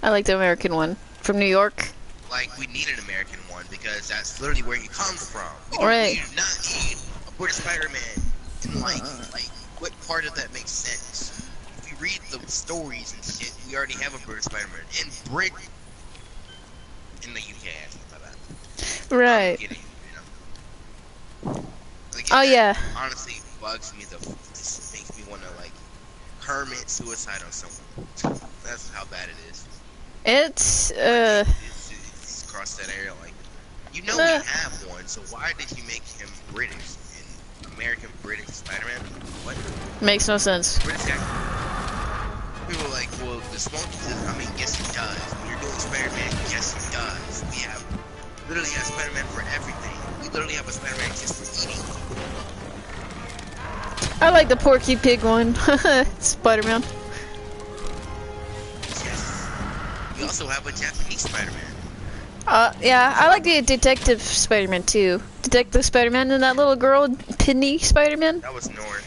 I like the American one from New York. Like, we need an American one, because that's literally where he comes from. We Right. do not need a British Spider-Man. And like, what part of that makes sense? If you read the stories and shit, we already have a British Spider-Man in Britain. In the UK, actually, my bad. Right. Getting, like, Oh that yeah. honestly bugs me. This makes me want to like commit suicide on someone. That's how bad it is. It's It's across that area. Like, you know, we have one. So why did you make him British and American British Spider-Man? What? makes no sense. British guy. People were like, well, the smoke. I mean, yes, it does. When you're doing Spider-Man, yes, it does. We have literally have Spider-Man for everything. We literally have a Spider-Man just for eating. I like the Porky Pig one. Spider-Man. Yes. We also have a Japanese Spider-Man. Yeah, I like the Detective Spider-Man too. Detective Spider-Man and that little girl, Penny Spider-Man. That was Nor.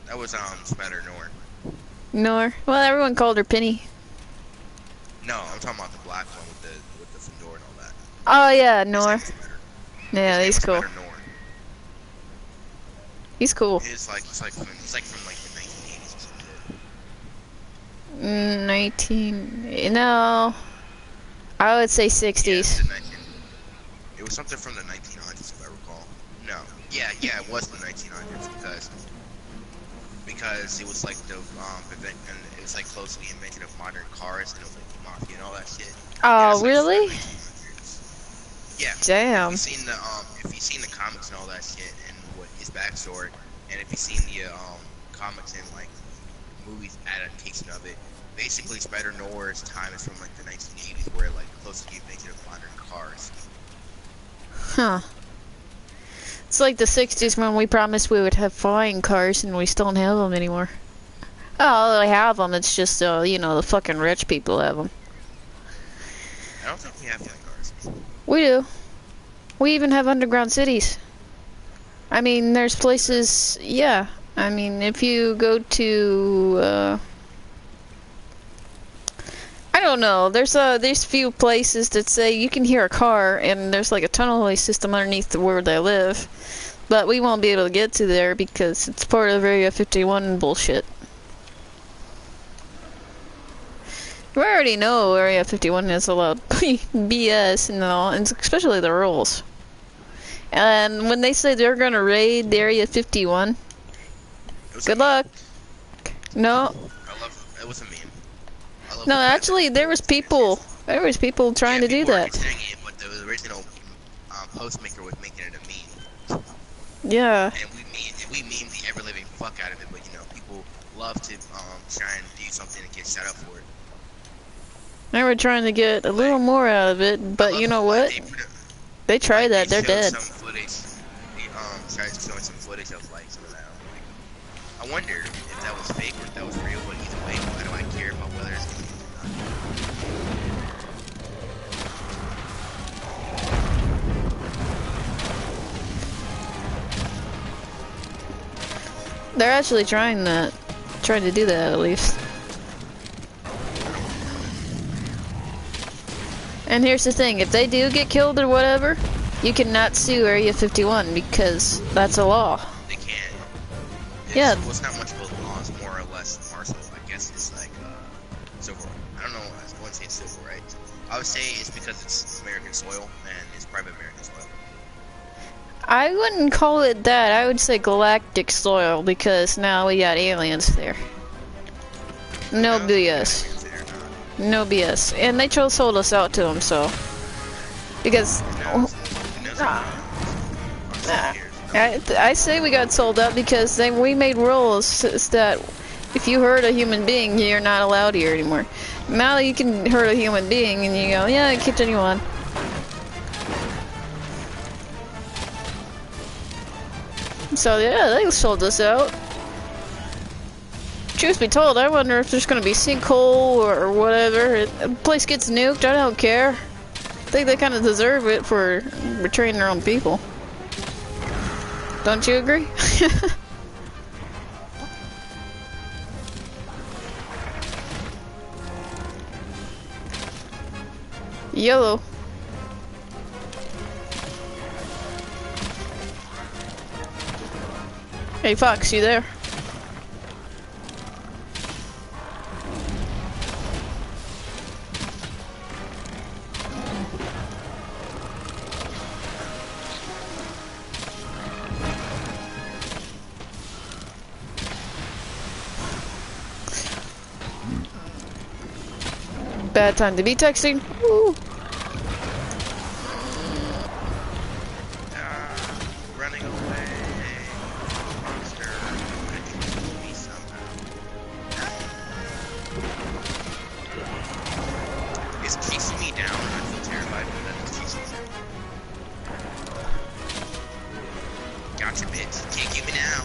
That was Spider Nor. Nor. Well, everyone called her Penny. No, I'm talking about the black one with the fedora and all that. Oh yeah, His Nor. name was Spider. Yeah, His he's name cool. was Spider Nor. He's cool. He's like from like the 1980s or something. 19. No, I would say Yeah, 60s. it was something from the 1900s if I recall. No, yeah, it was the 1900s because it was like the event, and it was like closely invented of modern cars, and it was like the mafia and all that shit. Oh, It's like really? the 1900s. Yeah. Damn. If you've seen the comics and all that shit, and what his backstory, and if you've seen the comics and like movies adaptation of it, basically Spider Noir's time is from like the 1980s, where like closely invented of modern cars. Huh. It's like the 60s when we promised we would have flying cars and we still don't have them anymore. Oh, they have them. It's just, the fucking rich people have them. I don't think we have flying cars. We do. We even have underground cities. I mean, there's places, yeah. I mean, if you go to, I don't know. There's few places that say you can hear a car and there's like a tunnel system underneath where they live. But we won't be able to get to there because it's part of Area 51 bullshit. We already know Area 51 is a lot of BS and all, and especially the rules. And when they say they're gonna raid Area 51, It was good a luck. No, it was a meme. I love no, the fact actually, that there was people trying to do people were that. saying it, but the original post maker was making it a meme, Yeah. and we memed the ever living fuck out of it. But people love to try and do something and get shut up for it. They were trying to get a little more out of it, but you know what? They tried that. They're dead. Some footage. They tried showing some footage of like some of that. I wonder if that was fake or if that was real. But either way, why do I care about whether it's They're actually trying that. Trying to do that at least. And here's the thing, if they do get killed or whatever, you cannot sue Area 51 because that's a law. they can? Yeah. Well, it's not much of a law. It's more or less martial. I guess it's like civil. I don't know. I wouldn't say civil, right? would say it's because it's American soil and it's private American soil. I wouldn't call it that. I would say galactic soil because now we got aliens there. No Now, we got BS. aliens there, No BS. And they sold us out to them, so. Because. now it's Nah. I say we got sold out because we made rules that if you hurt a human being, you're not allowed here anymore. Now you can hurt a human being and you go, yeah, continue on. So yeah, they sold us out. Truth be told, I wonder if there's gonna be sinkhole or whatever. The place gets nuked, I don't care. I think they kind of deserve it for betraying their own people. Don't you agree? Yellow. Hey Fox, you there? Bad time to be texting. Woo. running away. Monster. Gonna kill me somehow. It's chasing me down. I feel terrified when that is chasing me down. Gotcha, bitch. Can't get me now.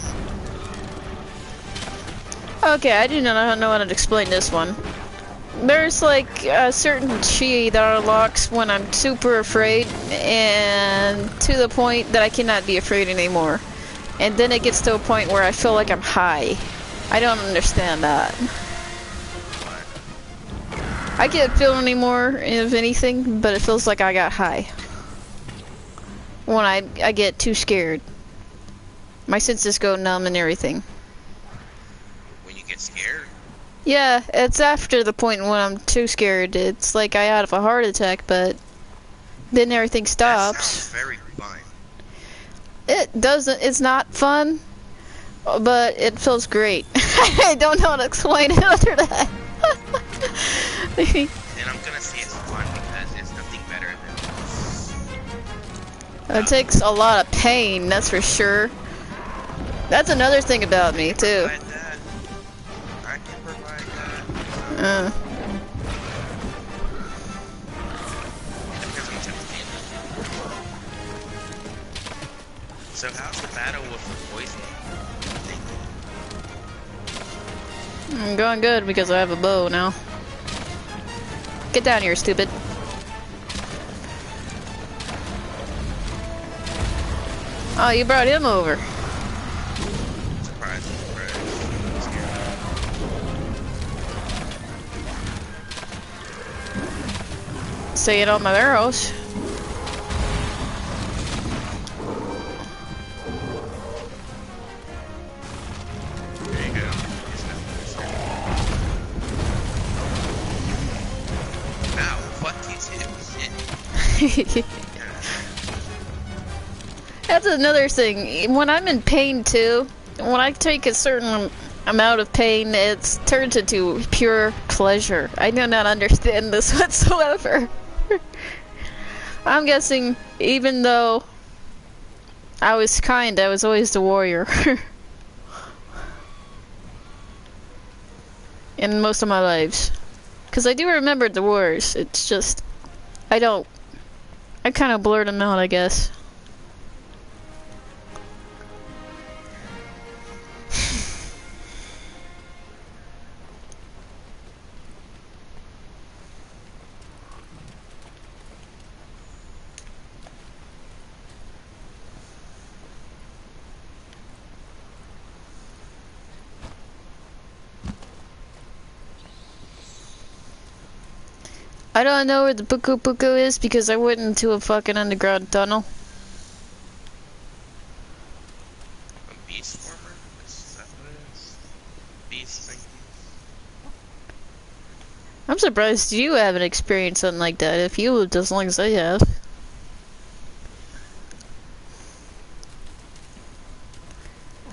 Okay, I do not know how to explain this one. There's like a certain chi that unlocks when I'm super afraid, and to the point that I cannot be afraid anymore. And then it gets to a point where I feel like I'm high. I don't understand that. I can't feel any more of anything, but it feels like I got high. When I get too scared. My senses go numb and everything. When you get scared? Yeah, it's after the point when I'm too scared. It's like I have a heart attack, but then everything That stops. sounds very fun. It doesn't, it's not fun, but it feels great. I don't know how to explain it after that. And I'm gonna say it's fun because it's nothing better than It takes a lot of pain, that's for sure. That's another thing about me, too. provide that. I can provide that. Because I'm tempted. So how's the battle with the poison thing? I'm going good because I have a bow now. Get down here, stupid. Oh, you brought him over. Surprising, Say it on my arrows. There you go. Ow, fuck you too. Shit. That's another thing. When I'm in pain too, when I take a certain amount of pain, it turns into pure pleasure. I do not understand this whatsoever. I'm guessing even though I was kind, I was always the warrior. In most of my lives. Because I do remember the wars. It's just, I kind of blurred them out, I guess. I don't know where the Puku Puku is because I went into a fucking underground tunnel. A beast former? Is that what it is? Beast thing? I'm surprised you haven't experienced something like that if you lived as long as I have.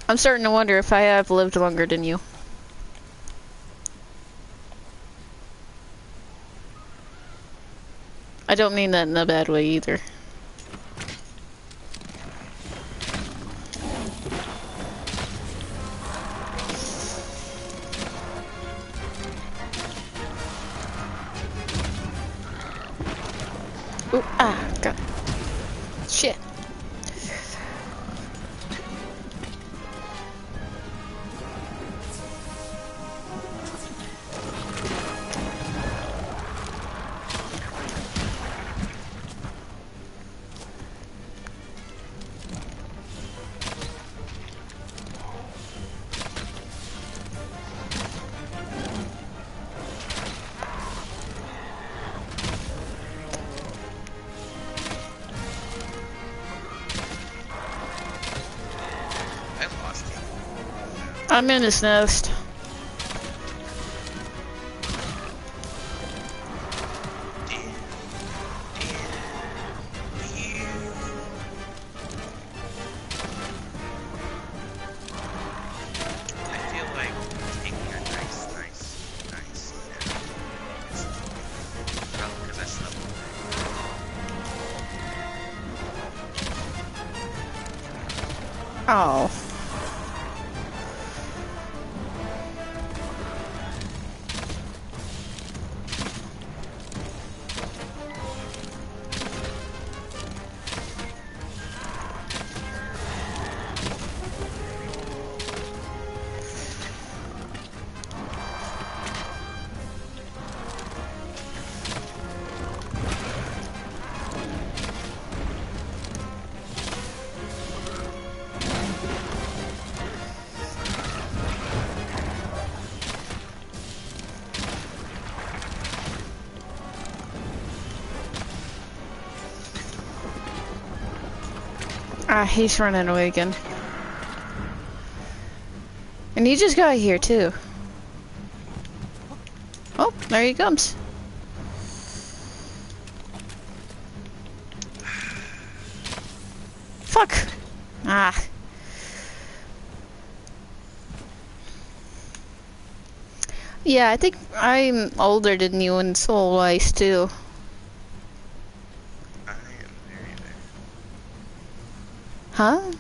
I'm starting to wonder if I have lived longer than you. I don't mean that in a bad way either. Ooh, ah, God. Shit. I lost it. I'm in this nest. Damn. I feel like taking a nice nap. Probably because I slept Oh. Ah, he's running away again. And he just got here too. Oh, there he comes. Fuck. Ah. Yeah, I think I'm older than you in soul wise too. I am very. Huh? I'm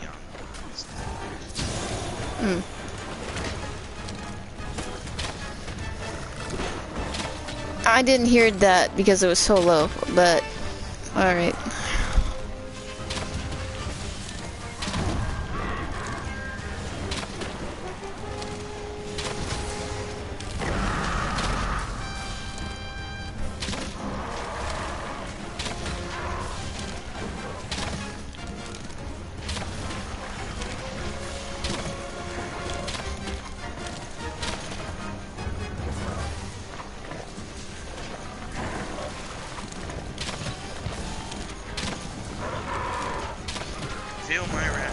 young. Hmm. I didn't hear that because it was so low, but alright. Feel my wrath.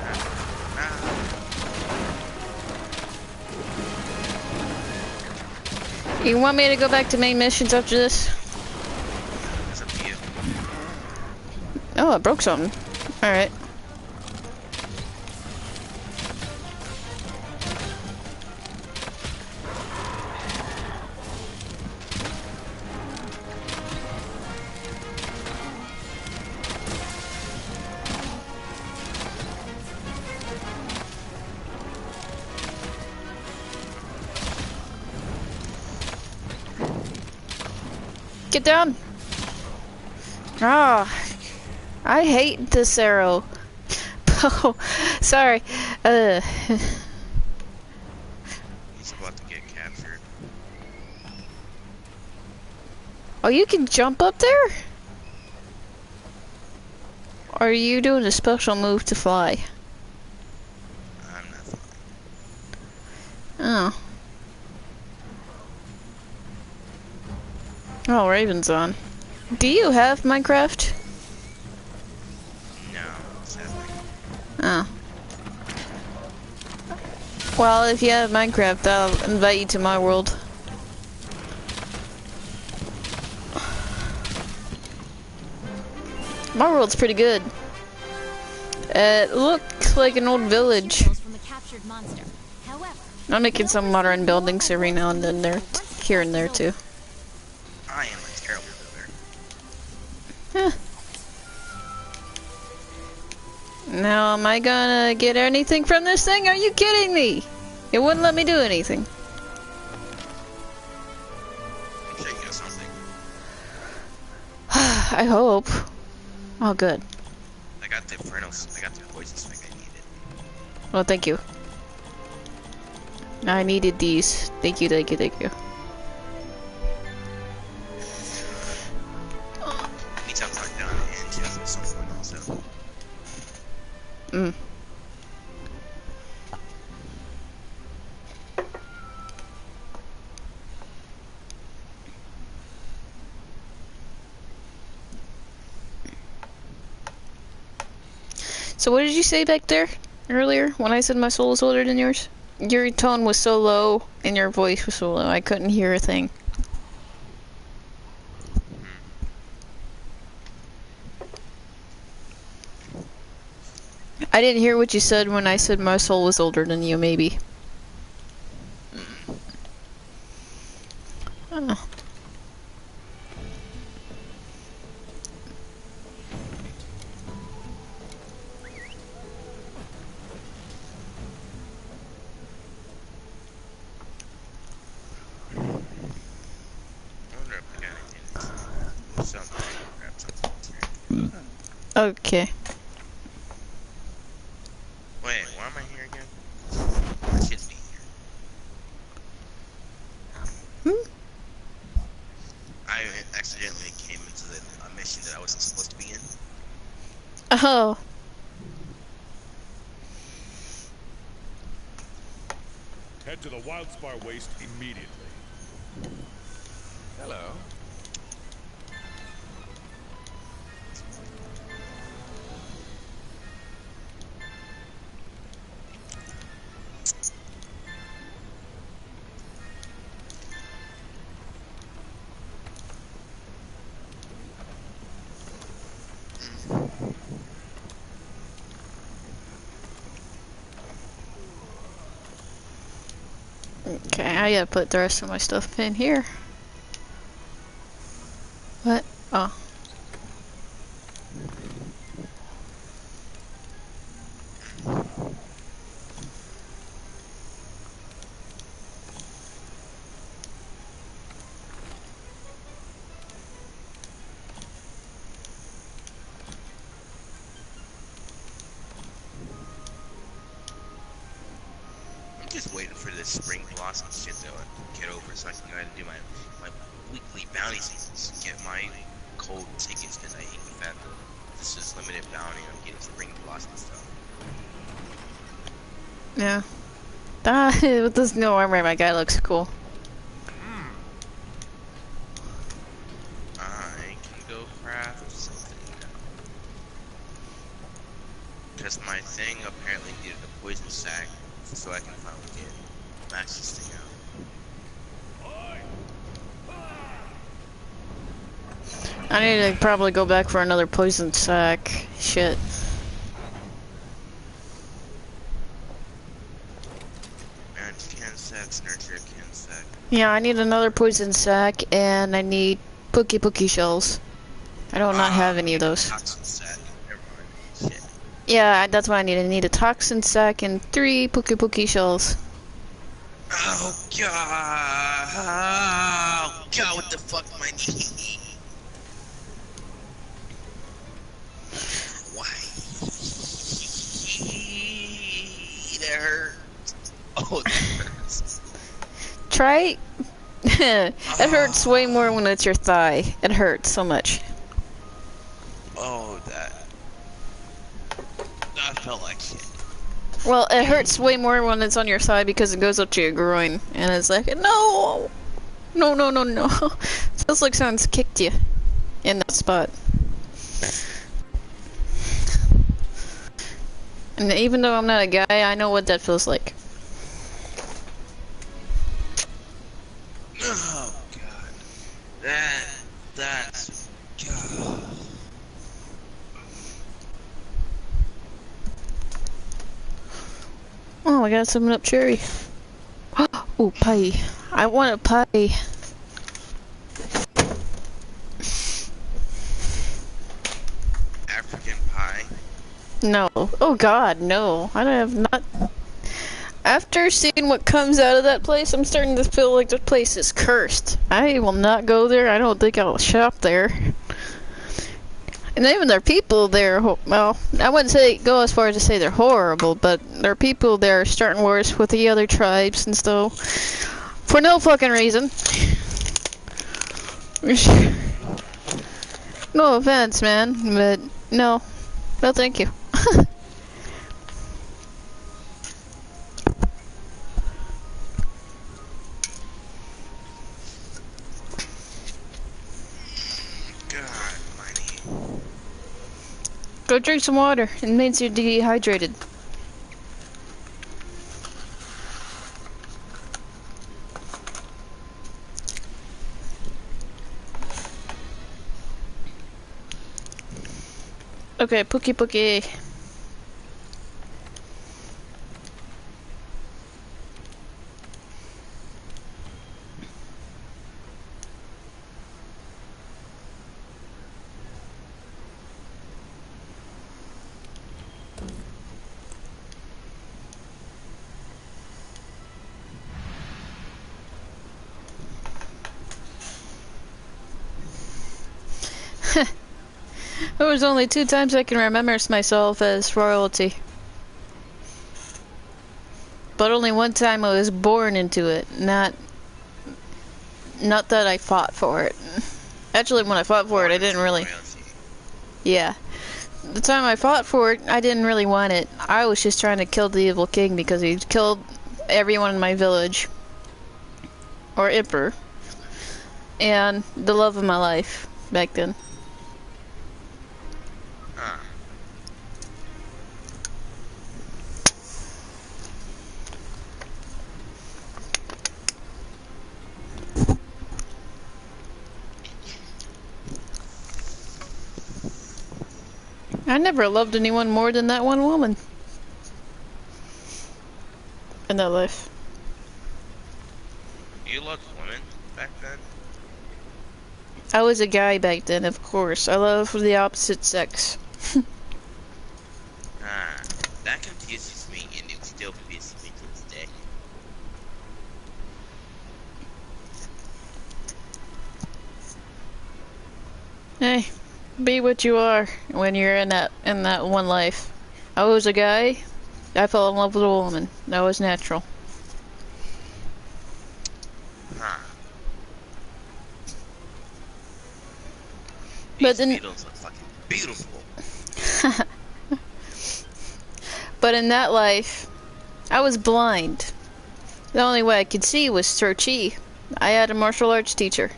You want me to go back to main missions after this? It's up to you. Oh, I broke something. Alright. Get down! Ah, I hate this arrow. Oh, sorry. He's about to get captured. Oh, you can jump up there? Or are you doing a special move to fly? I'm not flying. Oh. Oh, Raven's on. Do you have Minecraft? No, sadly. Oh. Well, if you have Minecraft, I'll invite you to my world. My world's pretty good. It looks like an old village. From the captured monster. However, I'm making some modern buildings every now and then there, here and there too. I am a terrible Huh. builder. Now, am I gonna get anything from this thing? Are you kidding me? It wouldn't let me do anything. I'm sure you got something. I hope. Oh, good. I got the Infernos. I got the poison spike I needed. Well, thank you. I needed these. Thank you, thank you, thank you. Means I've marked down and chest at some point also. Mm. So what did you say back there earlier when I said my soul is older than yours? Your tone was so low and your voice was so low I couldn't hear a thing. I didn't hear what you said when I said my soul was older than you, maybe. Oh. I wonder if I got anything. Something. Grab something. Okay. Wait, why am I here again? I should be here. Hmm? I accidentally came into a mission that I wasn't supposed to be in. Oh. Head to the Wildspire Waste immediately. Hello. Okay, I gotta put the rest of my stuff in here. What? Oh. I'm just waiting for this spring blossom shit to get over so I can go ahead and do my weekly bounties and get my cold tickets because I hate the fact that this is limited bounty on getting spring blossom stuff. Yeah. Ah, with this new armor, my guy looks cool. I can go craft something now. Because my thing apparently needed a poison sack so I can finally get max this thing out. I need to probably go back for another poison sack. Shit. And can sacks, nurture a can sack. Yeah, I need another poison sack, and I need Pookie shells. I do not have any of those. Toxin sack. Never mind. Shit. Yeah, that's what I need. I need a toxin sack and 3 Pookie shells. Oh god! Oh god! What the fuck am I needing? Why? That hurt. Oh, that hurts. Try. It hurts way more when it's your thigh. It hurts so much. Oh, that felt like shit. Well, it hurts way more when it's on your thigh because it goes up to your groin, and it's like, no, no, no, no, no. It feels like someone's kicked you in that spot. And even though I'm not a guy, I know what that feels like. I got 7-Up cherry. Ooh, pie. I want a pie. African pie. No. Oh God, no. I have not. After seeing what comes out of that place, I'm starting to feel like the place is cursed. I will not go there. I don't think I'll shop there. And even their people there, well, I wouldn't say go as far as to say they're horrible, but their people there are starting worse with the other tribes and stuff. For no fucking reason. No offense, man, but no. No thank you. God, mighty. Go drink some water. It means you're dehydrated. Okay, Pookie Pookie. There was only 2 times I can remember myself as royalty. But only one time I was born into it, not that I fought for it. Actually, when I fought for it, I didn't really. Yeah. The time I fought for it, I didn't really want it. I was just trying to kill the evil king because he killed everyone in my village. Or emperor. And the love of my life back then. Huh. I never loved anyone more than that one woman. In that life. You loved women back then? I was a guy back then, of course. I love the opposite sex. Ah, that confuses me, and it still confuses me to this day. Hey, be what you are when you're in that one life. I was a guy. I fell in love with a woman. That was natural. Huh. But These then, beetles are fucking beautiful. but in that life, I was blind. The only way I could see was through chi. I had a martial arts teacher.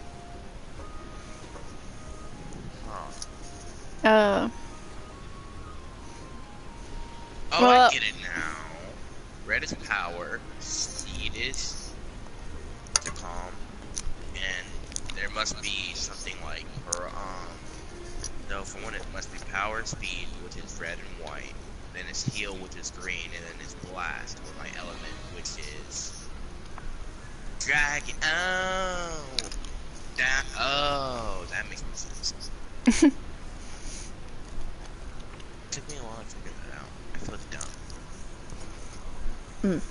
Huh. Oh, well, I get it now. Red is power, speed is to calm, and there must be something like her, no, for one it must be power, speed, which is red and white, then it's heal, which is green, and then it's blast, with my element, which is dragon. That makes more sense. Took me a while to figure that out. I feel dumb.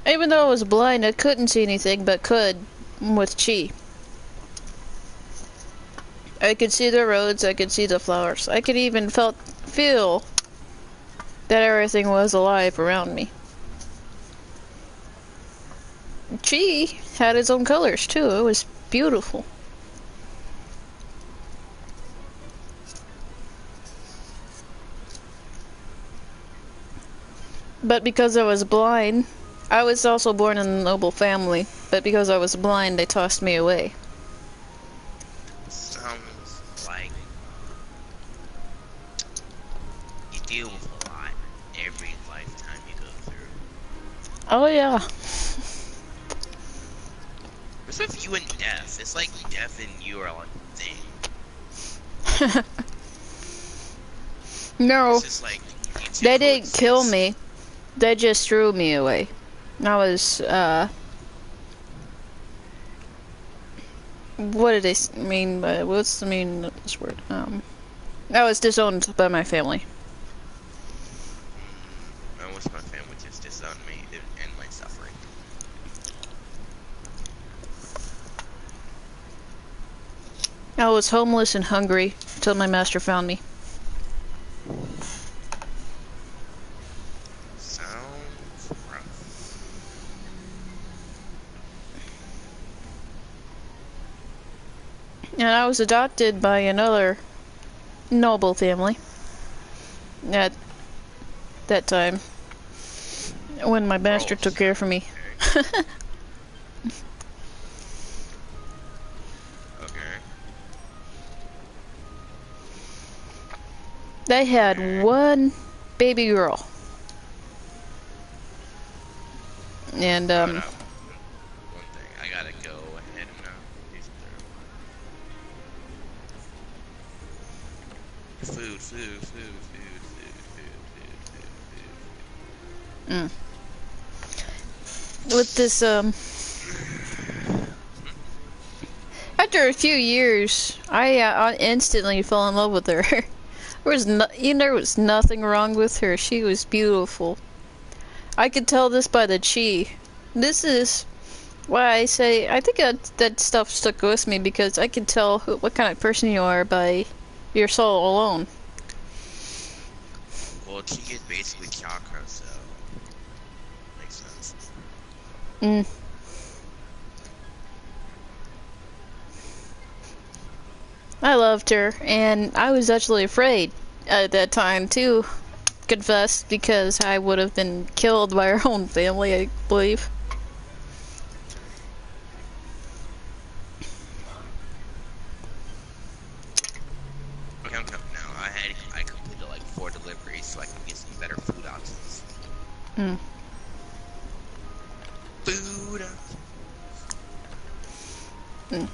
Even though I was blind, I couldn't see anything, but could with chi. I could see the roads, I could see the flowers. I could even feel that everything was alive around me. Chi had its own colors too. It was beautiful. But because I was blind, I was also born in a noble family, but because I was blind, they tossed me away. Sounds like you deal with a lot every lifetime you go through. Oh yeah. What's with you and death? It's like death and you are like a thing. No. It's just like you to They didn't kill coexist. me. They just threw me away. I was, what did they mean by, what's the meaning of this word? I was disowned by my family. I wish my family just disowned me and my suffering. I was homeless and hungry until my master found me. Sounds rough. And I was adopted by another noble family at that time when my master took Gross. care of me. Okay. Okay. They had Okay. one baby girl. And, Hold up. One thing. I gotta go ahead and use food, food, food, food, food, food, food, food, with this, food. after a few years, I instantly fell in love with her. There was nothing wrong with her. She was beautiful. I could tell this by the chi. This is why I say I think that stuff stuck with me because I could tell what kind of person you are by your soul alone. Well, she is basically chakra, so makes sense. Mm. I loved her, and I was actually afraid at that time too. Confess, because I would have been killed by her own family, I believe. Okay, I'm coming now. I completed like 4 deliveries, so I can get some better food options. Mm. Food options. Mm.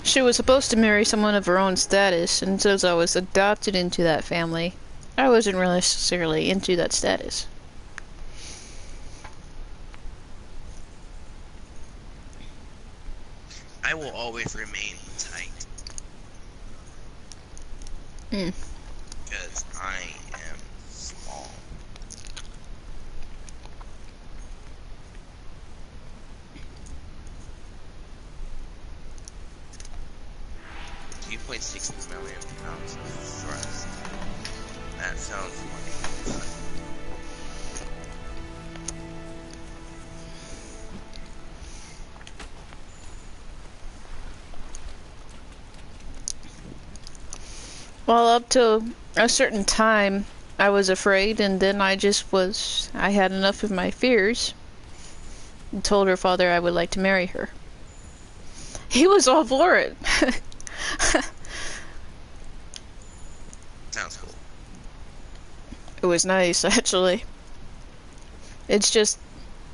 She was supposed to marry someone of her own status, and since I was adopted into that family, I wasn't really necessarily into that status. I will always remain tight Mm. because I am small. £2.6 million of thrust. That sounds like Well, up to a certain time, I was afraid, and then I had enough of my fears, and told her father I would like to marry her. He was all for it. sounds cool. It was nice, actually. It's just,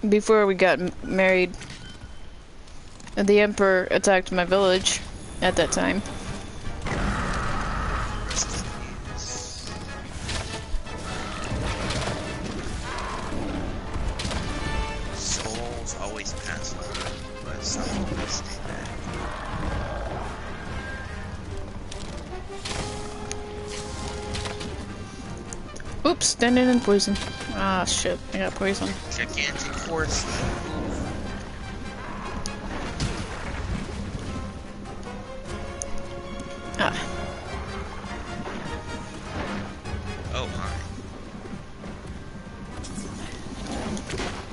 before we got married, the Emperor attacked my village at that time. Rest in peace. Souls always pass on, but some always stay back. Oops, standing in poison. Ah, shit, I got poison. Gigantic horse. Ah. Oh my.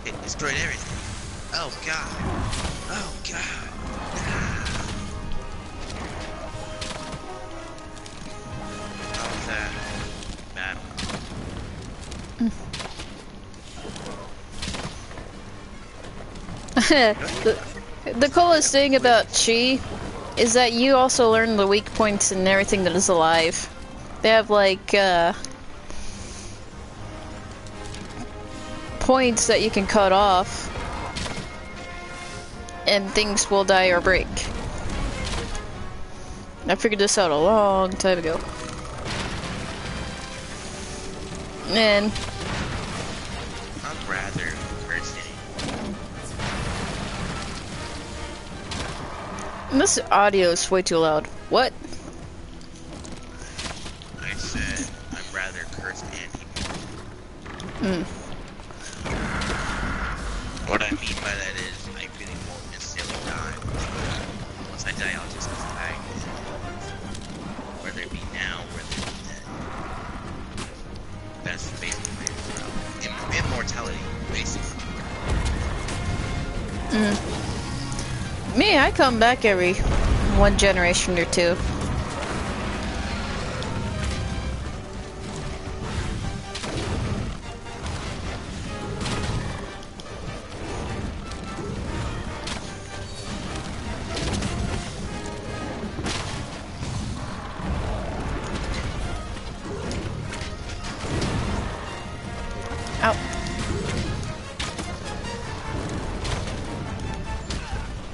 It destroyed everything. Oh god. Oh god. How was that battle? The coolest thing about Chi is that you also learn the weak points in everything that is alive. They have like points that you can cut off and things will die or break. I figured this out a long time ago. And I'd rather curse this audio is way too loud. What? I said I'd rather curse Andy. Mm. What I mean by that is I really won't necessarily die. Once I die, I'll just die. Whether it be now, whether it be then. That's basically immortality, basically. Me, I come back every one generation or two. Ow.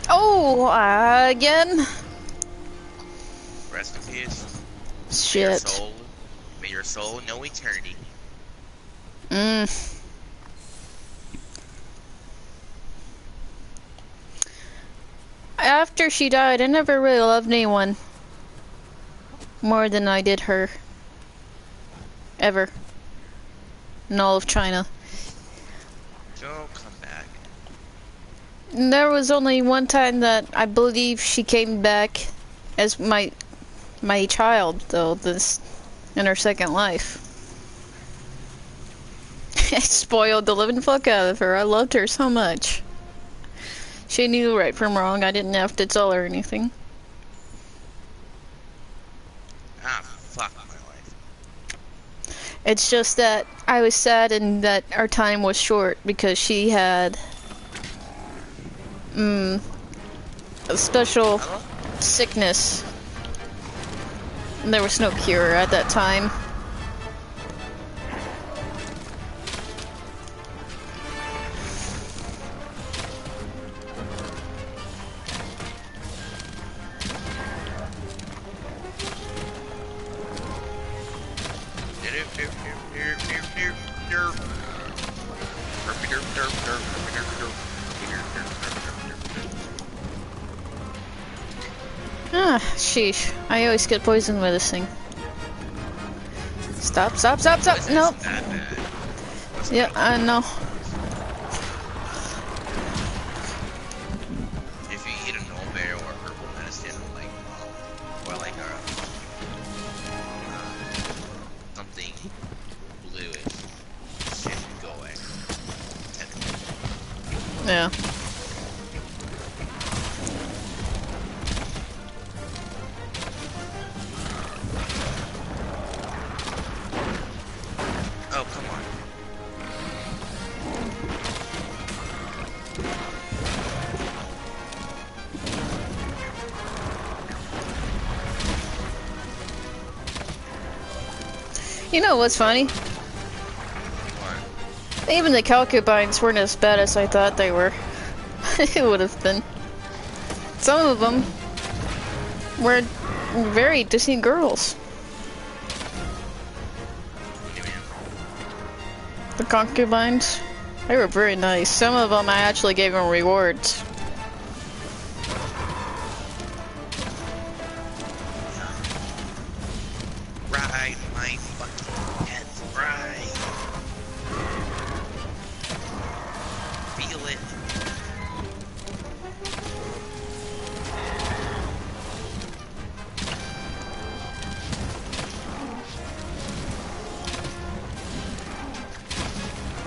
Oh, again? Rest in peace. May your Shit. soul know eternity. After she died, I never really loved anyone more than I did her. Ever. In all of China. She'll come back. There was only one time that I believe she came back as my child, though, this in her second life. I spoiled the living fuck out of her. I loved her so much. She knew right from wrong. I didn't have to tell her anything. Ah, fuck my life. It's just that I was sad and that our time was short because she had a special Hello? sickness. There was no cure at that time. Ah, sheesh. I always get poisoned with this thing. Stop, stop, stop, stop! Poison Nope. isn't that bad. Yeah, I know. If you eat a no-bear or herbal medicine, or like something bluish, shit would go away. Yeah. Oh, come on. You know what's funny? What? Even the concubines weren't as bad as I thought they were. It would have been. Some of them were very decent girls. You mean? The concubines, they were very nice. Some of them I actually gave them rewards. Ride my fucking head, right? Feel it.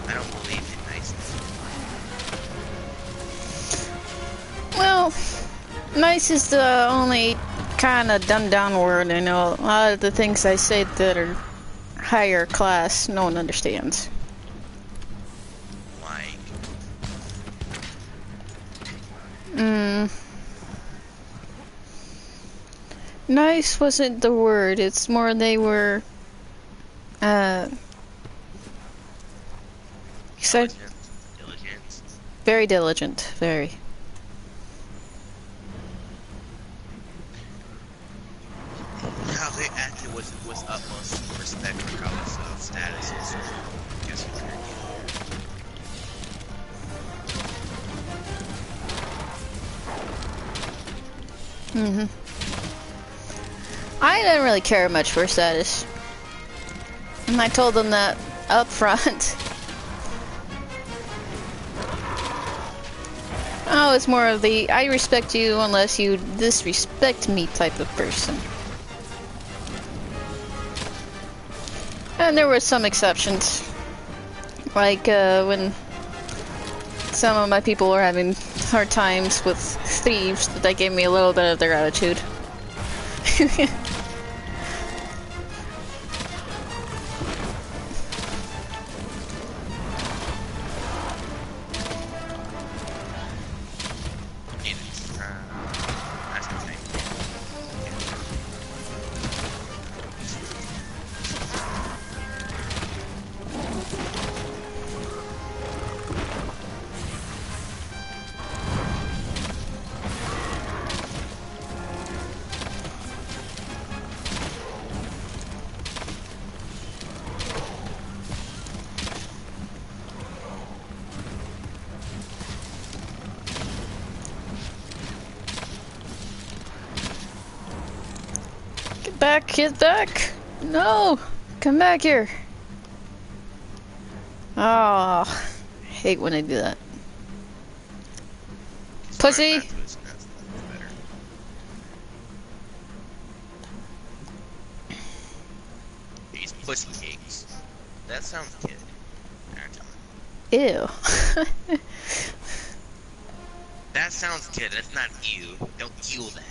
I don't believe in niceness. Well, nice is the only kind of dumbed down word. I know a lot of the things I say that are higher class, no one understands. Like, Nice wasn't the word. It's more they were, excited, diligence. very diligent, very. how they acted was with utmost respect regardless of status. So I guess you can I didn't really care much for status. And I told them that up front. Oh, it's more of the I respect you unless you disrespect me type of person. And there were some exceptions. Like when some of my people were having hard times with thieves, that gave me a little bit of their attitude. That's the thing. Get back! No! Come back here! Oh, I hate when I do that. Pussy! These pussy cakes. That sounds good. Ew. That sounds good. That's not you. Don't you that.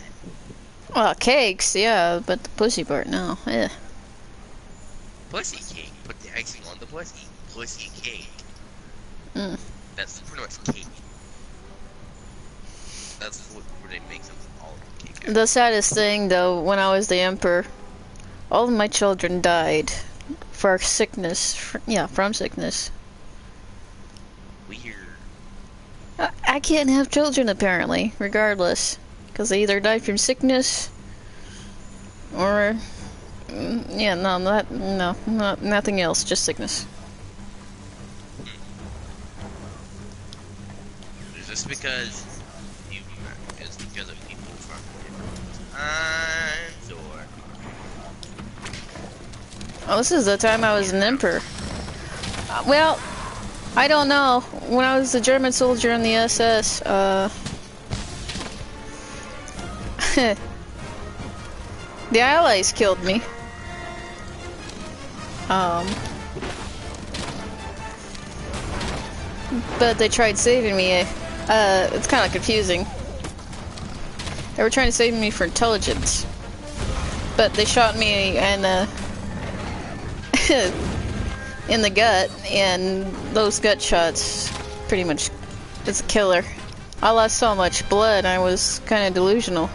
Well, cakes, yeah, but the pussy part, no. Yeah. Pussy cake. Put the icing on the pussy. Pussy cake. Mm. That's pretty much cake. That's what they make something all cake. The saddest thing, though, when I was the emperor, all of my children died for sickness. From sickness. Weird. I can't have children, apparently, regardless. Because they either die from sickness, or... yeah, nothing else, just sickness. Is this because you... Is it because of people from different times, or... Oh, this is the time I was an emperor. Well, I don't know. When I was a German soldier in the SS, the Allies killed me. But they tried saving me. It's kind of confusing. They were trying to save me for intelligence. But they shot me and, in the gut, and those gut shots pretty much is a killer. I lost so much blood, I was kind of delusional.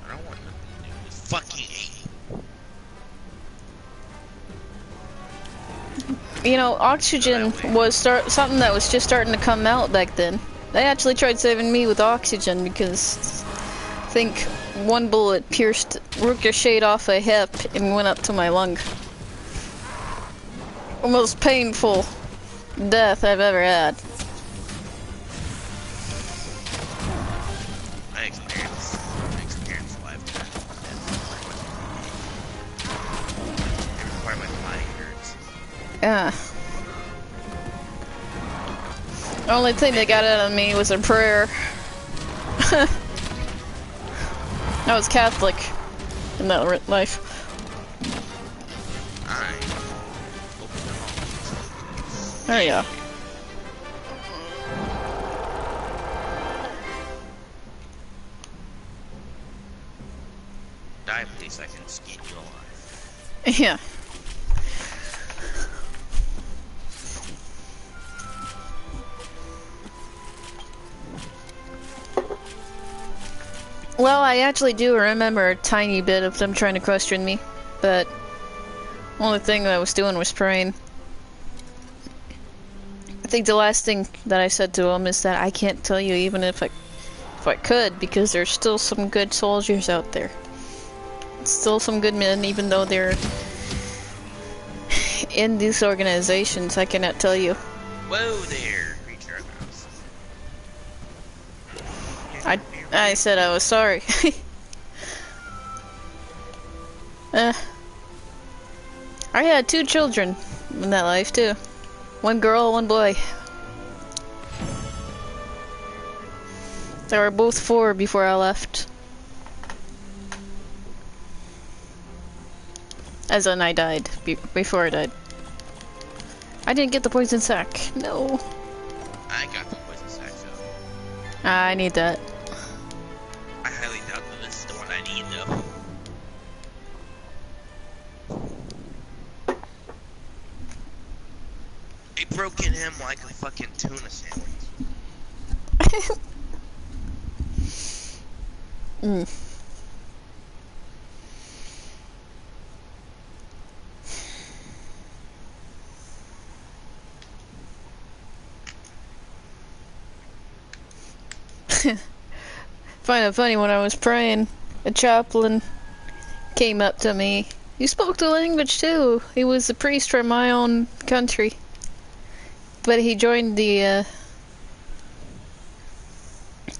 I don't want nothing to do with fucking You know, oxygen was something that was just starting to come out back then. They actually tried saving me with oxygen because I think one bullet ricocheted off a hip and went up to my lung. The most painful death I've ever had. my experience life. Every part of my body hurts. Yeah. The only thing they got out of me was a prayer. I was Catholic in that life. I There you go. die, please. I can skin you alive. Yeah. Well, I actually do remember a tiny bit of them trying to question me, but only thing I was doing was praying. think the last thing that I said to him is that I can't tell you even if I could, because there's still some good soldiers out there. Still some good men, even though they're in these organizations. I cannot tell you. Whoa there, creature of the house. I said I was sorry. I had 2 children in that life too. 1 girl, 1 boy. They were both 4 before I left. As in, I died. Before I died. I didn't get the poison sac. No. I got the poison sack, so I need that. I highly doubt that this is the one I need, though. They broke in him like a fucking tuna sandwich. Find it funny, when I was praying, a chaplain came up to me. He spoke the language too. He was a priest from my own country. But he joined the,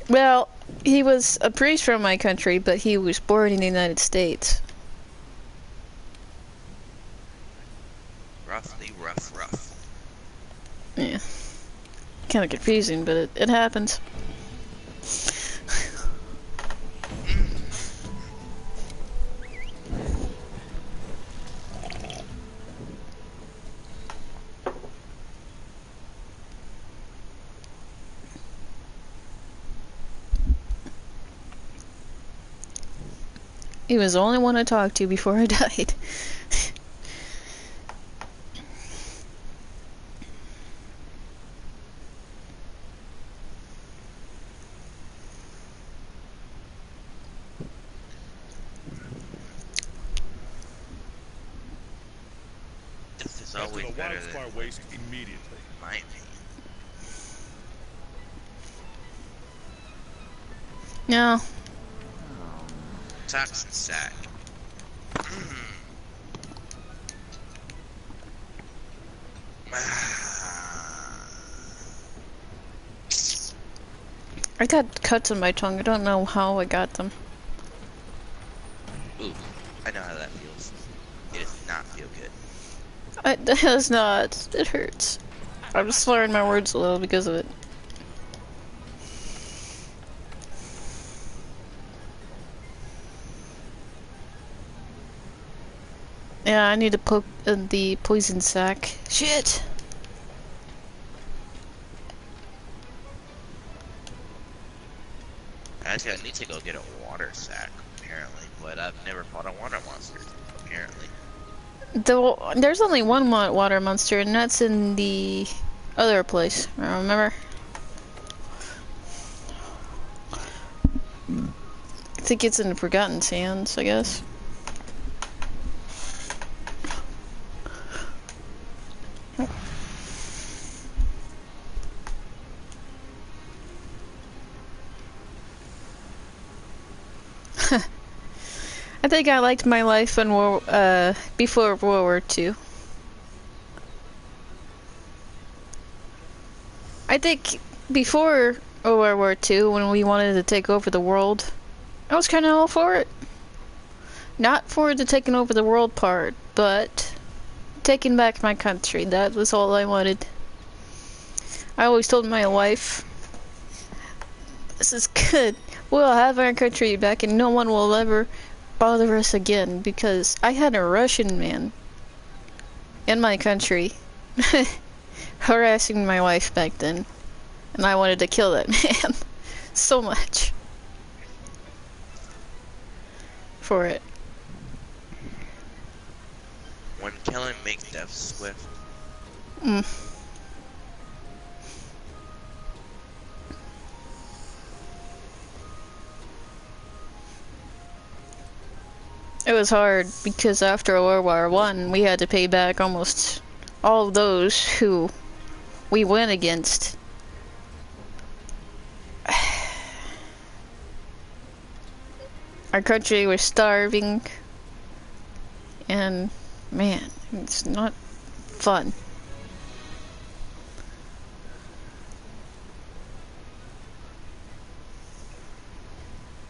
well, he was a priest from my country, but he was born in the United States. Roughly rough. Yeah. Kind of confusing, but it happens. He was the only one I talked to before I died. This is Head to always the better Wildspar than waste immediately. my opinion. No. Toxin sack. I got cuts on my tongue. I don't know how I got them. Ooh, I know how that feels. It does not feel good. It does not. It hurts. I'm slurring my words a little because of it. Yeah, I need to poke the poison sac. Shit! I need to go get a water sack, apparently, but I've never fought a water monster, apparently. There's only one water monster, and that's in the other place. Remember? I think it's in the Forgotten Sands, I guess. I think I liked my life in before World War II. I think before World War II, when we wanted to take over the world, I was kind of all for it. Not for the taking over the world part, but taking back my country. That was all I wanted. I always told my wife, this is good. We'll have our country back and no one will ever bother us again, because I had a Russian man in my country harassing my wife back then, and I wanted to kill that man so much for it. When killing makes death swift. It was hard because after World War I, we had to pay back almost all of those who we went against. Our country was starving, and man, it's not fun.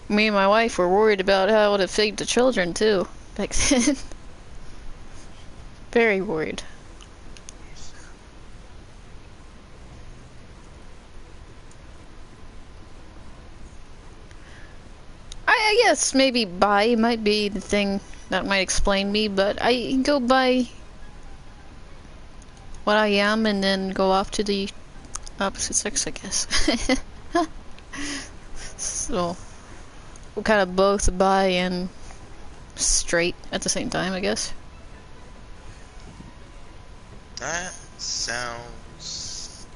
Me and my wife were worried about how to feed the children too back then. Very worried. I guess maybe bi might be the thing that might explain me, but I go by what I am and then go off to the opposite sex, I guess. So, we're kind of both bi and straight at the same time, I guess. That sounds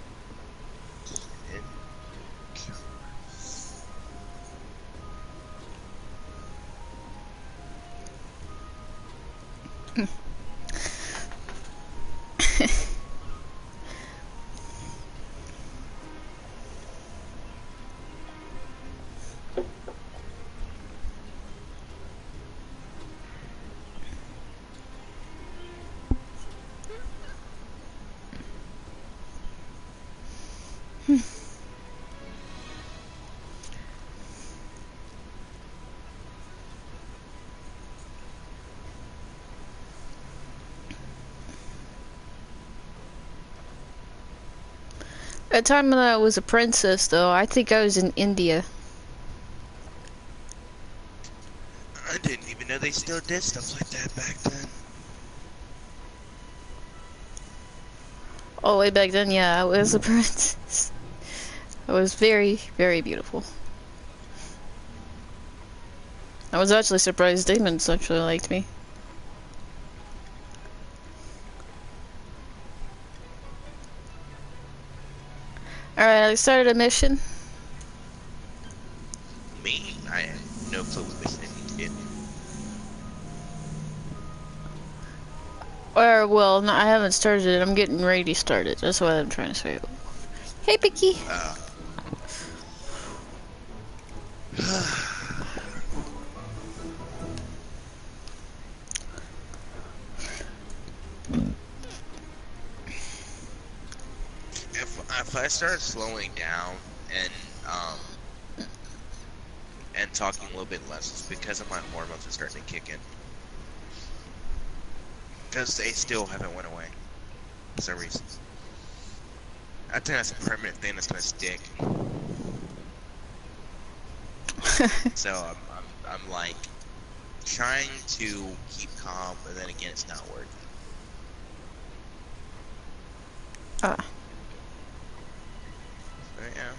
At the time that I was a princess, though, I think I was in India. I didn't even know they still did stuff like that back then. Oh, way back then, yeah, I was a princess. I was very, very beautiful. I was actually surprised demons actually liked me. Alright, I started a mission. Me, I have no clue what mission I need to get. Or, well, no, I haven't started it. I'm getting ready to start it. That's what I'm trying to say. Hey, Picky. If I start slowing down and talking a little bit less, it's because of my hormones are starting to kick in. Because they still haven't went away for some reason. I think that's a permanent thing that's gonna stick. So I'm like trying to keep calm, but then again, it's not working. Ah. Right now.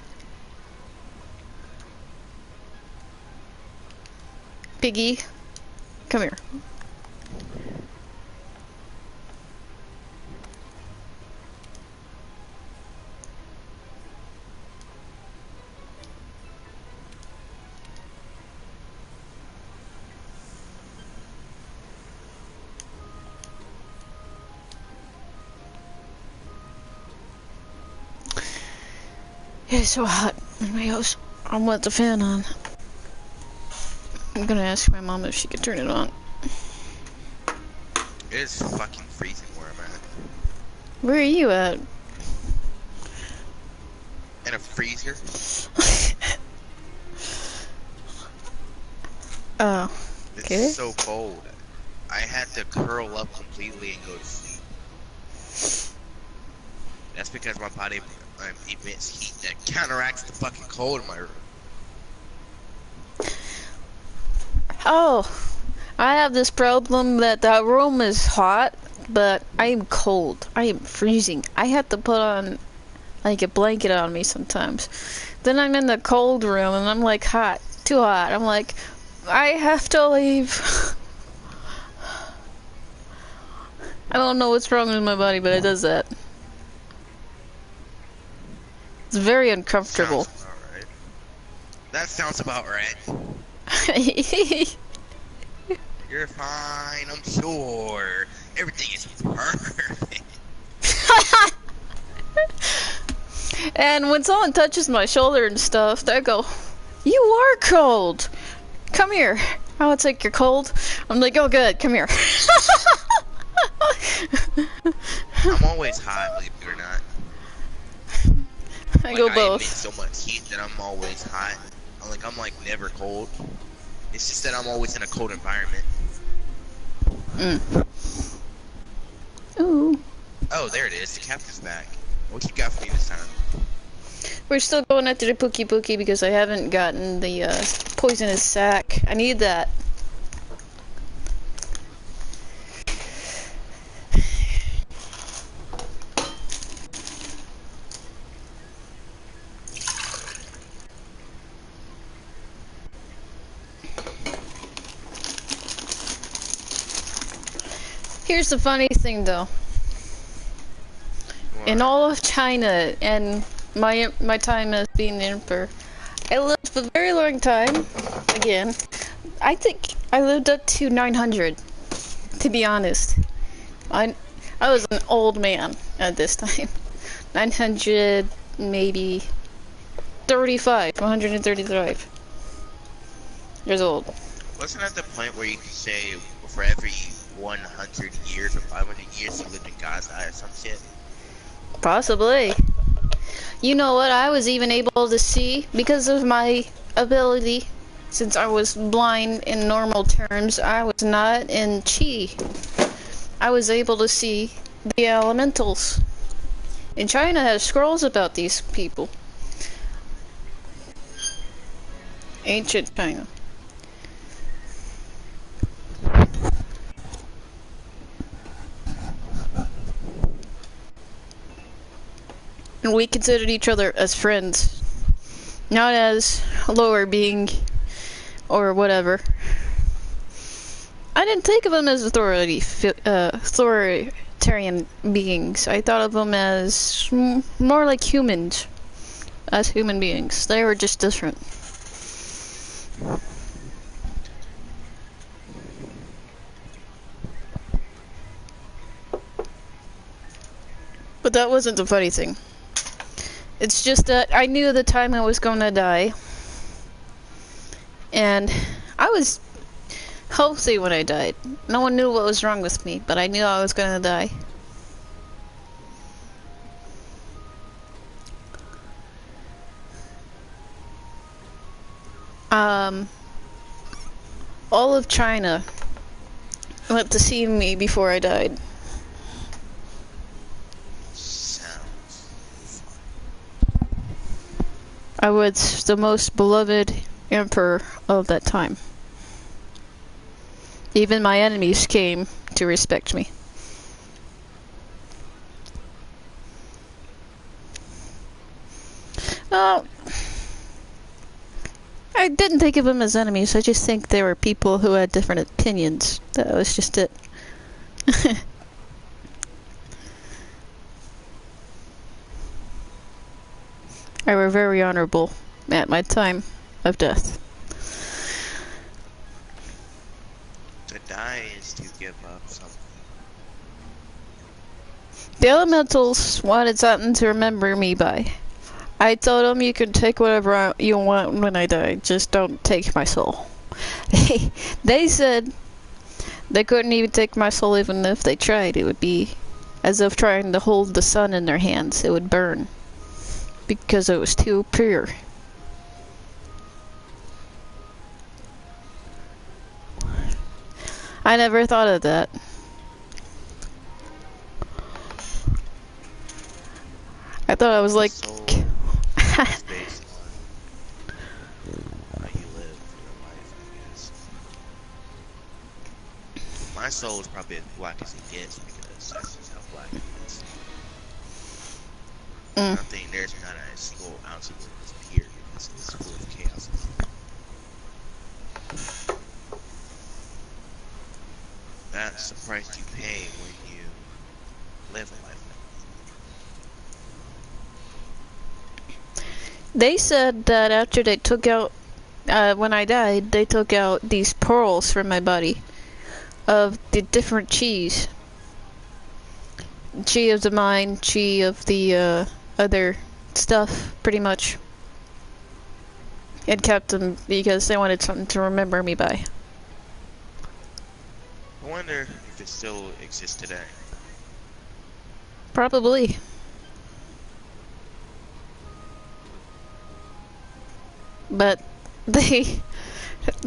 Piggy, come here. It's so hot in my house. I'm with the fan on. I'm gonna ask my mom if she can turn it on. It's fucking freezing where I'm at. Where are you at? In a freezer. Oh, It's okay. so cold. I had to curl up completely and go to sleep. That's because my body emits heat that counteracts the fucking cold in my room. Oh, I have this problem that the room is hot, but I am cold. I am freezing. I have to put on like a blanket on me sometimes. Then I'm in the cold room and I'm like hot, too hot. I'm like, I have to leave. I don't know what's wrong with my body, but it does that. It's very uncomfortable. Sounds about right. That sounds about right. You're fine, I'm sure. Everything is perfect. And when someone touches my shoulder and stuff, they go, "You are cold. Come here. I'll take your cold." I'm like, "Oh, good. Come here." I'm always hot, believe it or not. I Like go I emit both. so much heat that I'm always hot. I'm like never cold. It's just that I'm always in a cold environment. Ooh. Oh, there it is. The captain's back. What you got for me this time? We're still going after the Pookie Pookie because I haven't gotten the poisonous sack. I need that. Here's the funny thing though. In What? all of China and my time as being the emperor, I lived for a very long time. Again, I think I lived up to 900. To be honest, I was an old man at this time. 900, maybe 35, 135 years old. Wasn't that the point where you could say for every 100 years or 500 years you lived in God's eye or some shit? Possibly. You know what? I was even able to see because of my ability. Since I was blind in normal terms, I was not in chi. I was able to see the elementals. And China has scrolls about these people. Ancient China. And we considered each other as friends. Not as a lower being or whatever. I didn't think of them as authoritarian beings. I thought of them as more like humans. As human beings. They were just different. But that wasn't the funny thing. It's just that I knew the time I was gonna die. And I was healthy when I died. No one knew what was wrong with me, but I knew I was gonna die. All of China went to see me before I died. Sounds fun. I was the most beloved emperor of that time. Even my enemies came to respect me. Well, I didn't think of them as enemies. I just think they were people who had different opinions. That was just it. I were very honorable at my time of death. To die is to give up something. The elementals wanted something to remember me by. I told them you can take whatever you want when I die, just don't take my soul. They said they couldn't even take my soul even if they tried. It would be as if trying to hold the sun in their hands. It would burn because it was too pure. I never thought of that. I thought I was like... Soul is based on how you live your life, I guess. My soul is probably as black as it gets because that's just how black it is. Nothing, there's not a single ounce of it that's pure because it's full of chaos. That's the price you pay when you live a life They said that after they took out, when I died, they took out these pearls from my body of the different chis. Chi of the mind, chi of the other stuff, pretty much. And kept them because they wanted something to remember me by. I wonder if it still exists today. Probably. But they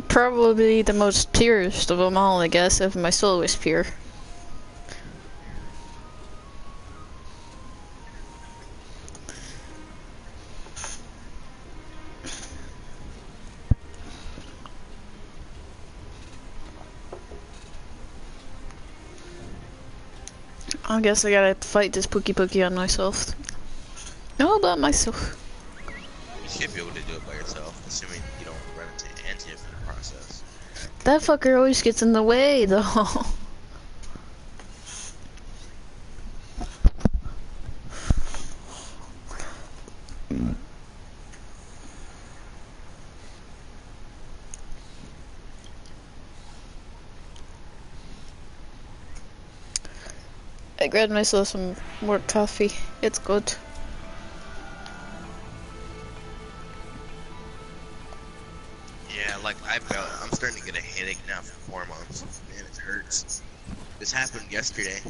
probably the most purest of them all, I guess, if my soul was pure. I guess I gotta fight this Pookie on myself. All about myself. You should be able to do it by yourself, assuming you don't run into Antip in the process. That fucker always gets in the way, though. I grabbed myself some more coffee. It's good. Yeah, like I'm starting to get a headache now for 4 months. Man, it hurts. This happened yesterday.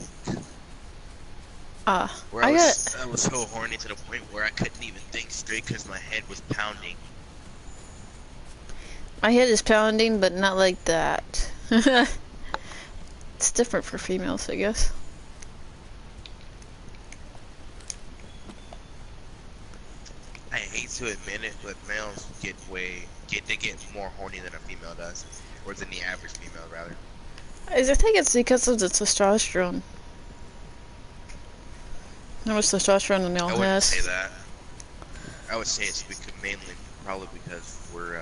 Where I was so horny to the point where I couldn't even think straight because my head was pounding. My head is pounding, but not like that. It's different for females, I guess. I hate to admit it, but males get more horny than a female does, or than the average female rather. I think it's because of the testosterone. How much testosterone the male I wouldn't has. say that. I would say it's mainly probably because we're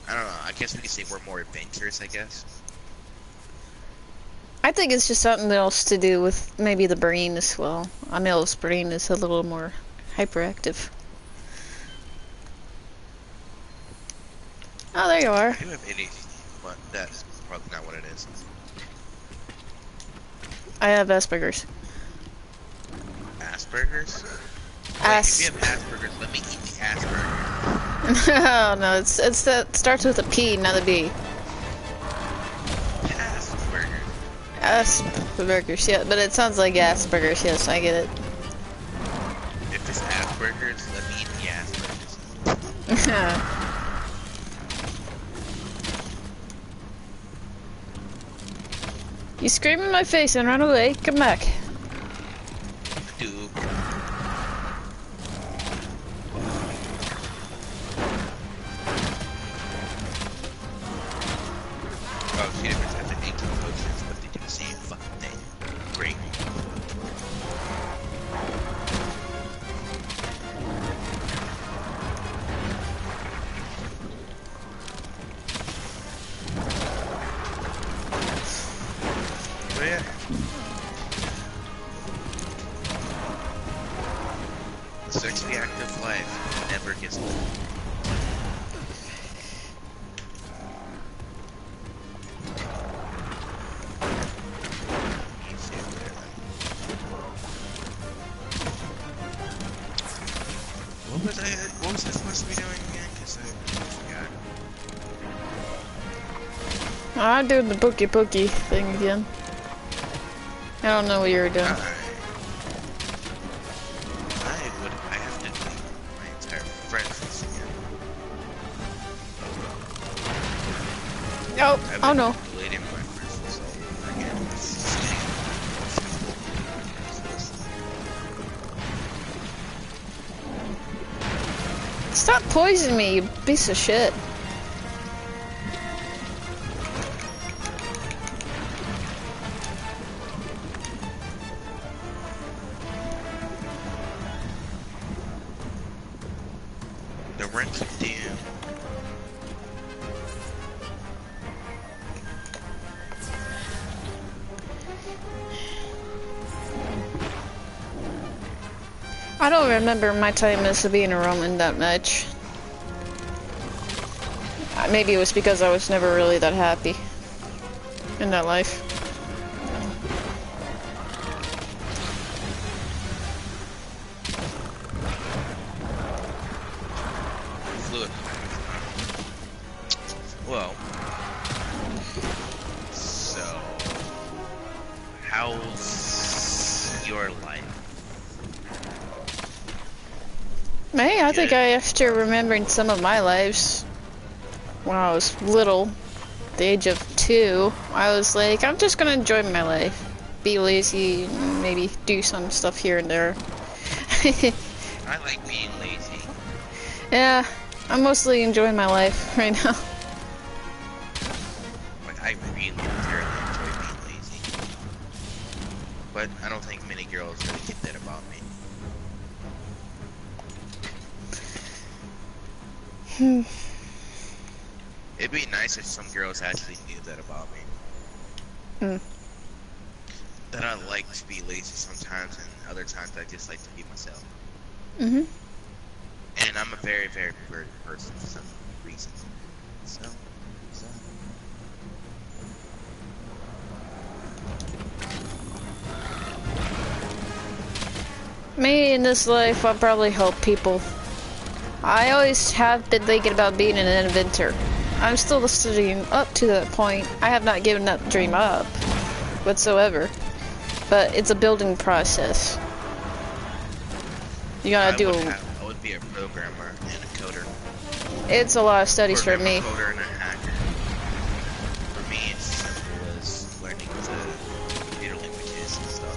I don't know. I guess we could say we're more adventurous. I guess. I think it's just something else to do with maybe the brain as well. A male's brain is a little more hyperactive. Oh, there you are. I do have ADHD, but that's probably not what it is. I have Asperger's. Asperger's? Wait, if you have Asperger's, let me eat the Asperger. No, it starts with a P, not a B. Asperger. Asperger's, yeah, but it sounds like Asperger's. Yes, I get it. If it's Asperger's, let me eat the Asperger's. You scream in my face and run away. Come back. Dude. Oh, see, difference after 18 potions, but they do the same fucking thing. Great. Oh yeah. The sexually active life never gets old. What was I supposed to be doing again? Cause I forgot. I'm doing the Pookie thing again. I don't know what you were doing. I have to delete my entire friend list again. Oh, oh no. Deleting my friends list all over again. Stop poisoning me, you piece of shit. The rent's due. I don't remember my time as being a Roman that much. Maybe it was because I was never really that happy in that life. how's your life? Hey, I think Good. I still remembered some of my lives when I was little, the age of 2. I was like, I'm just gonna enjoy my life, be lazy, and maybe do some stuff here and there. I like being lazy. Yeah, I'm mostly enjoying my life right now. Like, I really thoroughly enjoy being lazy. But I don't think many girls really get that about me. It'd be nice if some girls actually knew that about me. Mm. That I like to be lazy sometimes, and other times I just like to be myself. Mhm. And I'm a very, very bird person for some reason. So. Me in this life, I'll probably help people. I always have been thinking about being an inventor. I'm still studying up to that point. I have not given that dream up whatsoever. But it's a building process. You gotta I would be a programmer and a coder. It's a lot of studies for Programmer, me. coder, and a hacker. For me, it's simple as learning the computer languages and stuff.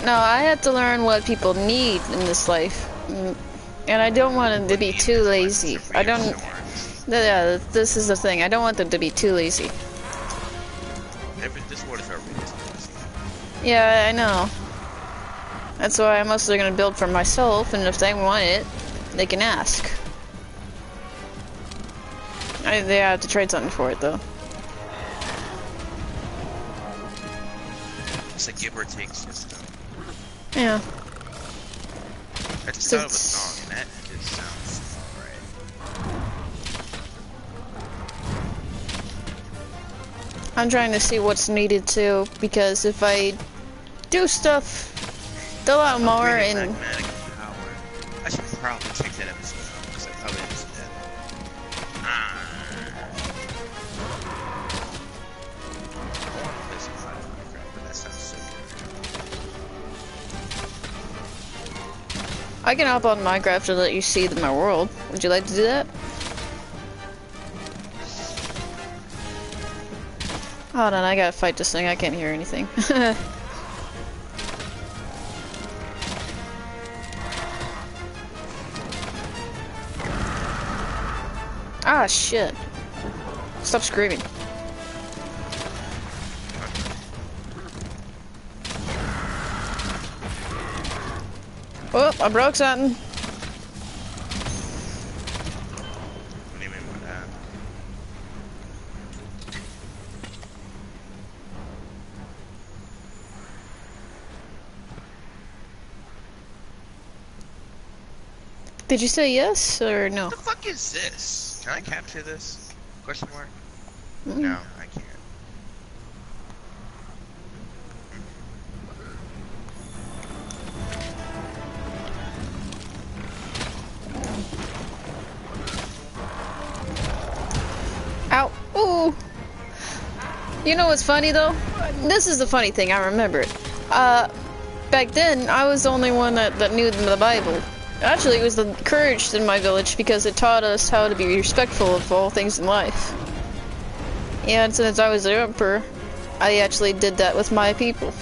No, I have to learn what people need in this life. And I don't want them to be too lazy. I don't... Yeah, this is the thing. I don't want them to be too lazy. This world is already too lazy. Yeah, I know. That's why I'm mostly gonna build for myself, and if they want it, they can ask. They have to trade something for it, though. It's a give or take system. Yeah. I just thought of a song, and that just sounds alright. I'm trying to see what's needed too, because if I do stuff a lot more and Magnetic power. I should probably check that episode out because I probably haven't seen that. I want to play some Minecraft, but that sounds so good. I can hop on Minecraft to let you see my world. Would you like to do that? Hold on, I gotta fight this thing. I can't hear anything. Ah, shit. Stop screaming. Oh, I broke something. What do you mean by that? Did you say yes or no? What the fuck is this? Can I capture this? Question mark? Mm. No, I can't. Ow. Ooh. You know what's funny though? This is the funny thing, I remember it. Back then, I was the only one that knew the Bible. Actually, it was the courage in my village because it taught us how to be respectful of all things in life. And since I was the emperor, I actually did that with my people.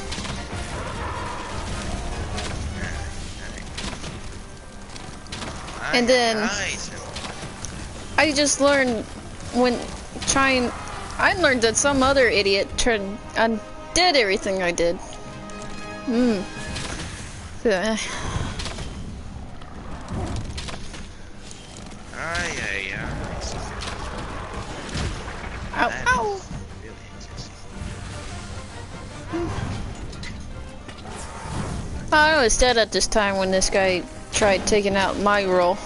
And then I just learned I learned that some other idiot undid everything I did. Ow, ow. Really interesting. I was dead at this time when this guy tried taking out my role.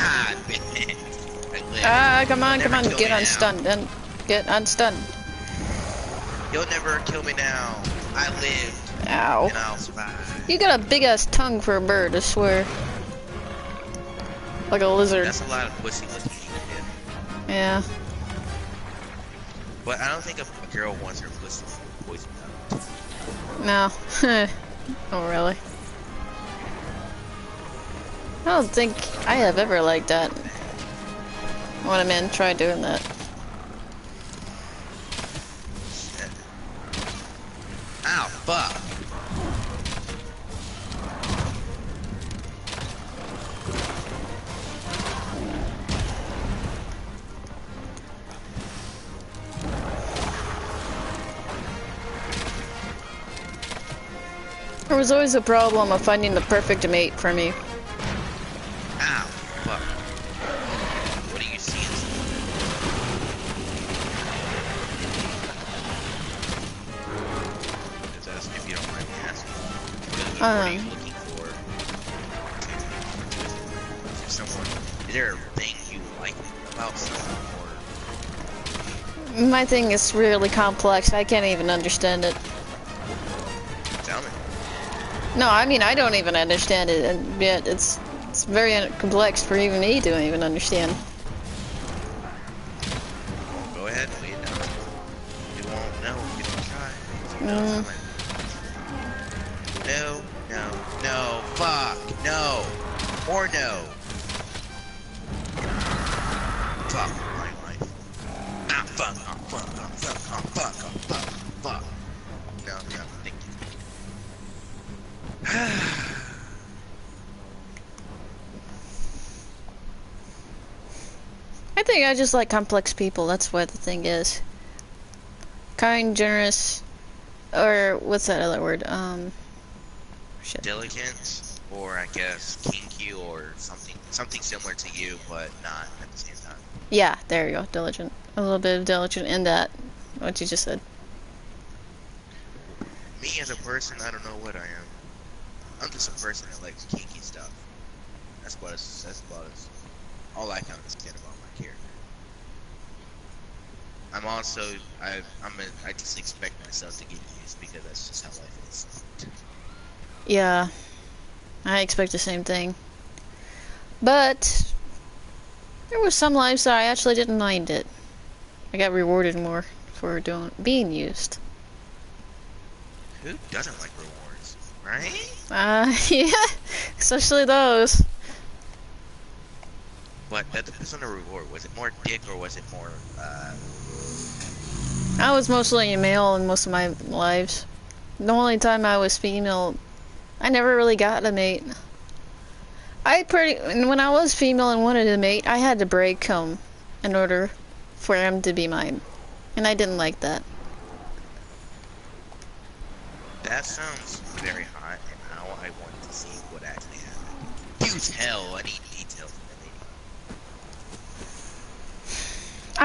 God, man. I lived. Ah, come on, You'll come never on, kill get me now. unstunned, and get unstunned. You'll never kill me now. I lived, Ow. and I'll survive. You got a big ass tongue for a bird, I swear. Like a lizard. That's a lot of pussy licking you can do. Yeah. But I don't think a girl wants her pussy poisoned up. No. Oh, really? I don't think I have ever liked that. When a man tried doing that. Shit. Ow, fuck. There was always a problem of finding the perfect mate for me. Ow, fuck. What do you see? If you don't mind me asking, what are you looking for? Is someone? Is there a thing you like about someone, My thing is really complex. I can't even understand it. or tell me? No, I mean, I don't even understand it, and yet it's very complex for even me to even understand. Go ahead, lead it down. You won't know if you don't try. No, no, no, fuck, no, or no. Fuck my life. Ah, fuck, oh, fuck, oh, fuck, oh, fuck, oh, fuck, fuck. No, no, thank you. I think I just like complex people. That's what the thing is. Kind, generous, or what's that other word? Shit. Diligent, or I guess kinky, or something similar to you, but not at the same time. Yeah, there you go. Diligent. A little bit of diligent in that. What you just said. Me as a person, I don't know what I am. I'm just a person that likes kinky stuff. That's about all I can understand about my character. I'm also, I just expect myself to get used because that's just how life is. Yeah, I expect the same thing. But there were some lives that I actually didn't mind it. I got rewarded more for being used. Who doesn't like rewards, right? Yeah, especially those. But that depends on the reward. Was it more dick or was it more, I was mostly a male in most of my lives. The only time I was female, I never really got a mate. When I was female and wanted a mate, I had to break him in order for him to be mine. And I didn't like that. that sounds very hot, and now I want to see what actually happened. Do tell, I need details from the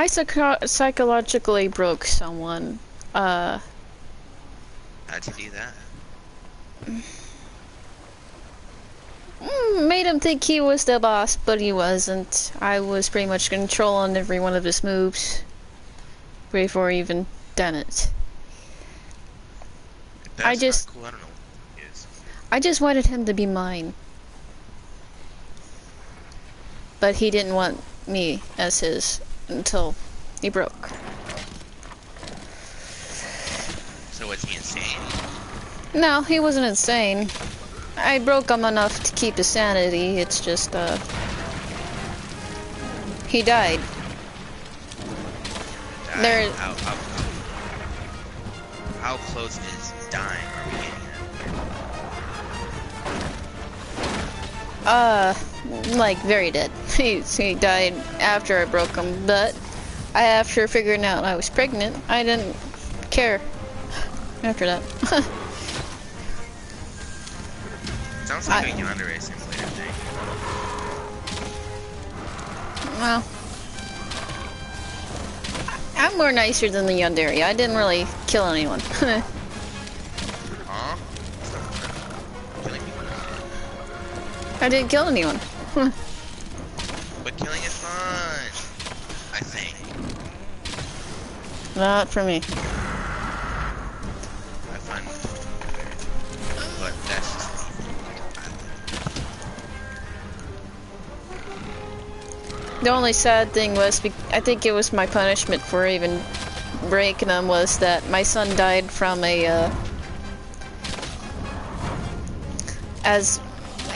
lady. I psychologically broke someone. How'd you do that? Made him think he was the boss, but he wasn't. I was pretty much controlling every one of his moves before he even done it. If that's not cool, I don't know what it is. I just wanted him to be mine. But he didn't want me as his until he broke. So was he insane? No, he wasn't insane. I broke him enough to keep his sanity. It's just, he died. There- How close is dying are we getting at? Like, very dead. He died after I broke him, but after figuring out I was pregnant, I didn't care after that. Sounds like a yandere simulator thing. Well, I'm more nicer than the yandere. I didn't really kill anyone. Huh? Killing people. I didn't kill anyone. But killing is fun. I think. Not for me. I find it very fun. But that's just me. The only sad thing was, I think it was my punishment for even breaking them, was that my son died from a,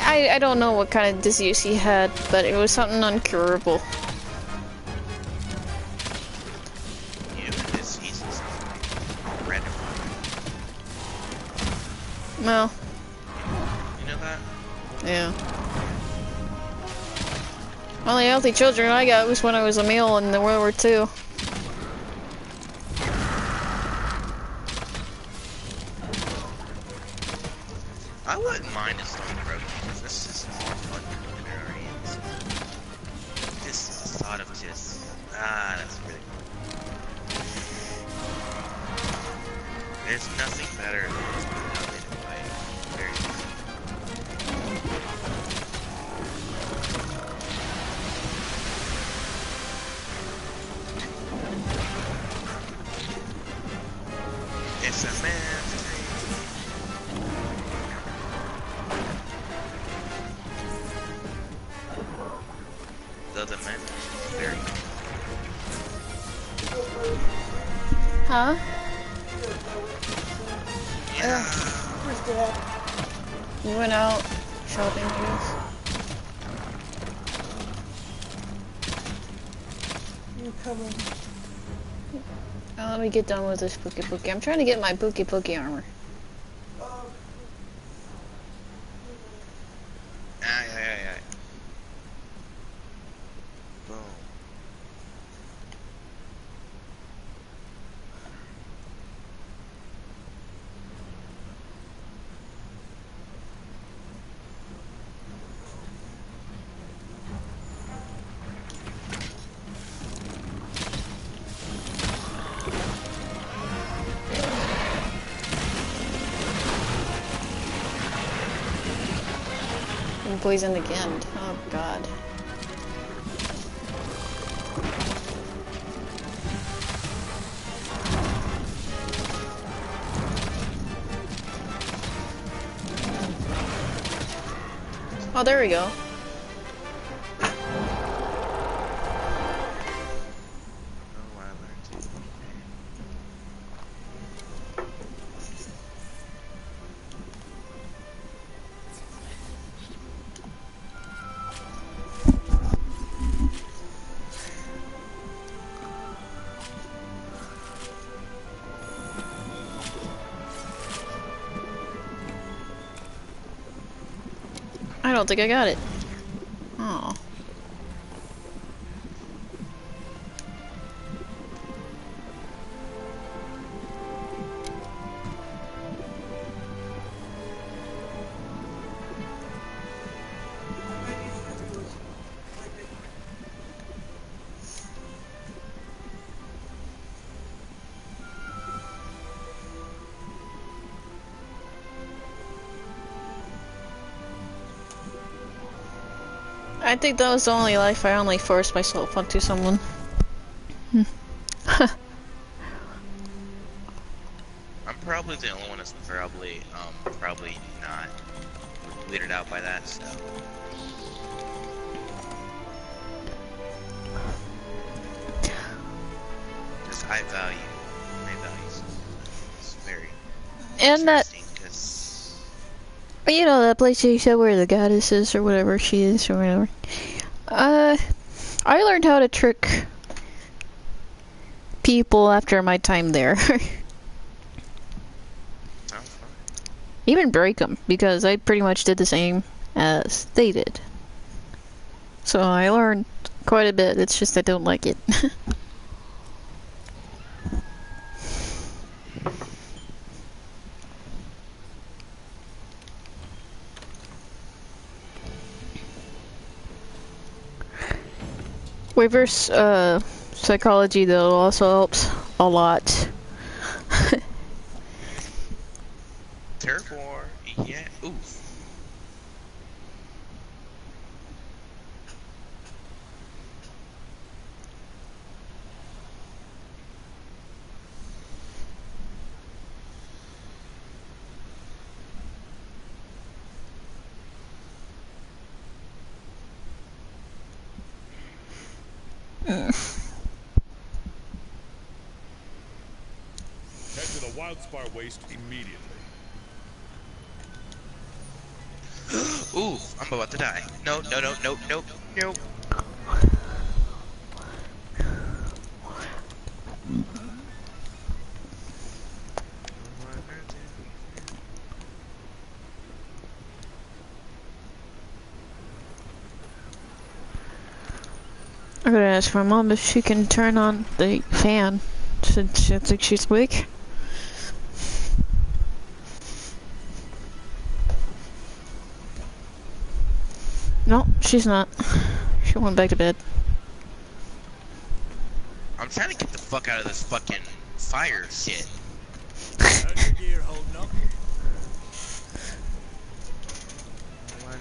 I don't know what kind of disease he had, but it was something uncurable. You know, this season sounds like random. Well, You know that? yeah. Only healthy children I got was when I was a male in the World War II. I wouldn't mind a stone broken because this is more fun than it already is. Just the thought of just that's really fun. There's nothing better than just being out in a fight. Very easy. It's a man's dream. Though the man is very Huh? yeah. You went out shopping, I guess. Let me get done with this Pookie Pookie. I'm trying to get my Pookie Pookie armor. Aye. Boom. I'm poisoned again. Oh god. Oh, there we go. Oh, I learned to. I don't think I got it. Oh. I think that was the only life I only forced myself onto someone. I'm probably the only one that's probably not weirded out by that, so. Because I value it's very And that, interesting because you know, that place you said where the goddess is or whatever she is or whatever. I learned how to trick people after my time there. sounds fun. Even break them, because I pretty much did the same as they did. So I learned quite a bit, it's just I don't like it. Reverse psychology though also helps a lot. Terraform, yeah, oof. Head to the Wildspar Waste immediately. Ooh, I'm about to die. No, no, no, no, no, no. I'm gonna ask my mom if she can turn on the fan since I think she's awake. No, she's not. She went back to bed. I'm trying to get the fuck out of this fucking fire shit. How's your gear holding up? Come on,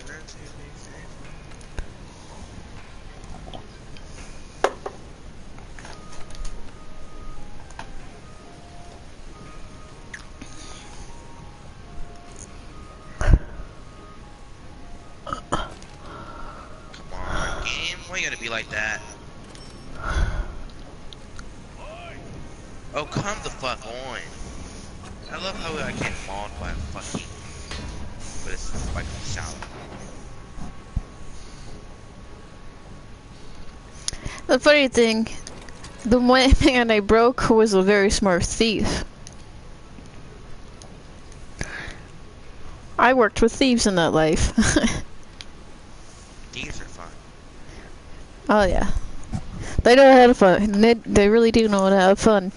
game. Why you gotta be like that? Oh, come the fuck on. I love how I get mauled by a fucking... But it's like a shower. The funny thing, the one man I broke was a very smart thief. I worked with thieves in that life. These are fun. Oh yeah. They know how to fun. They really do know how to have fun.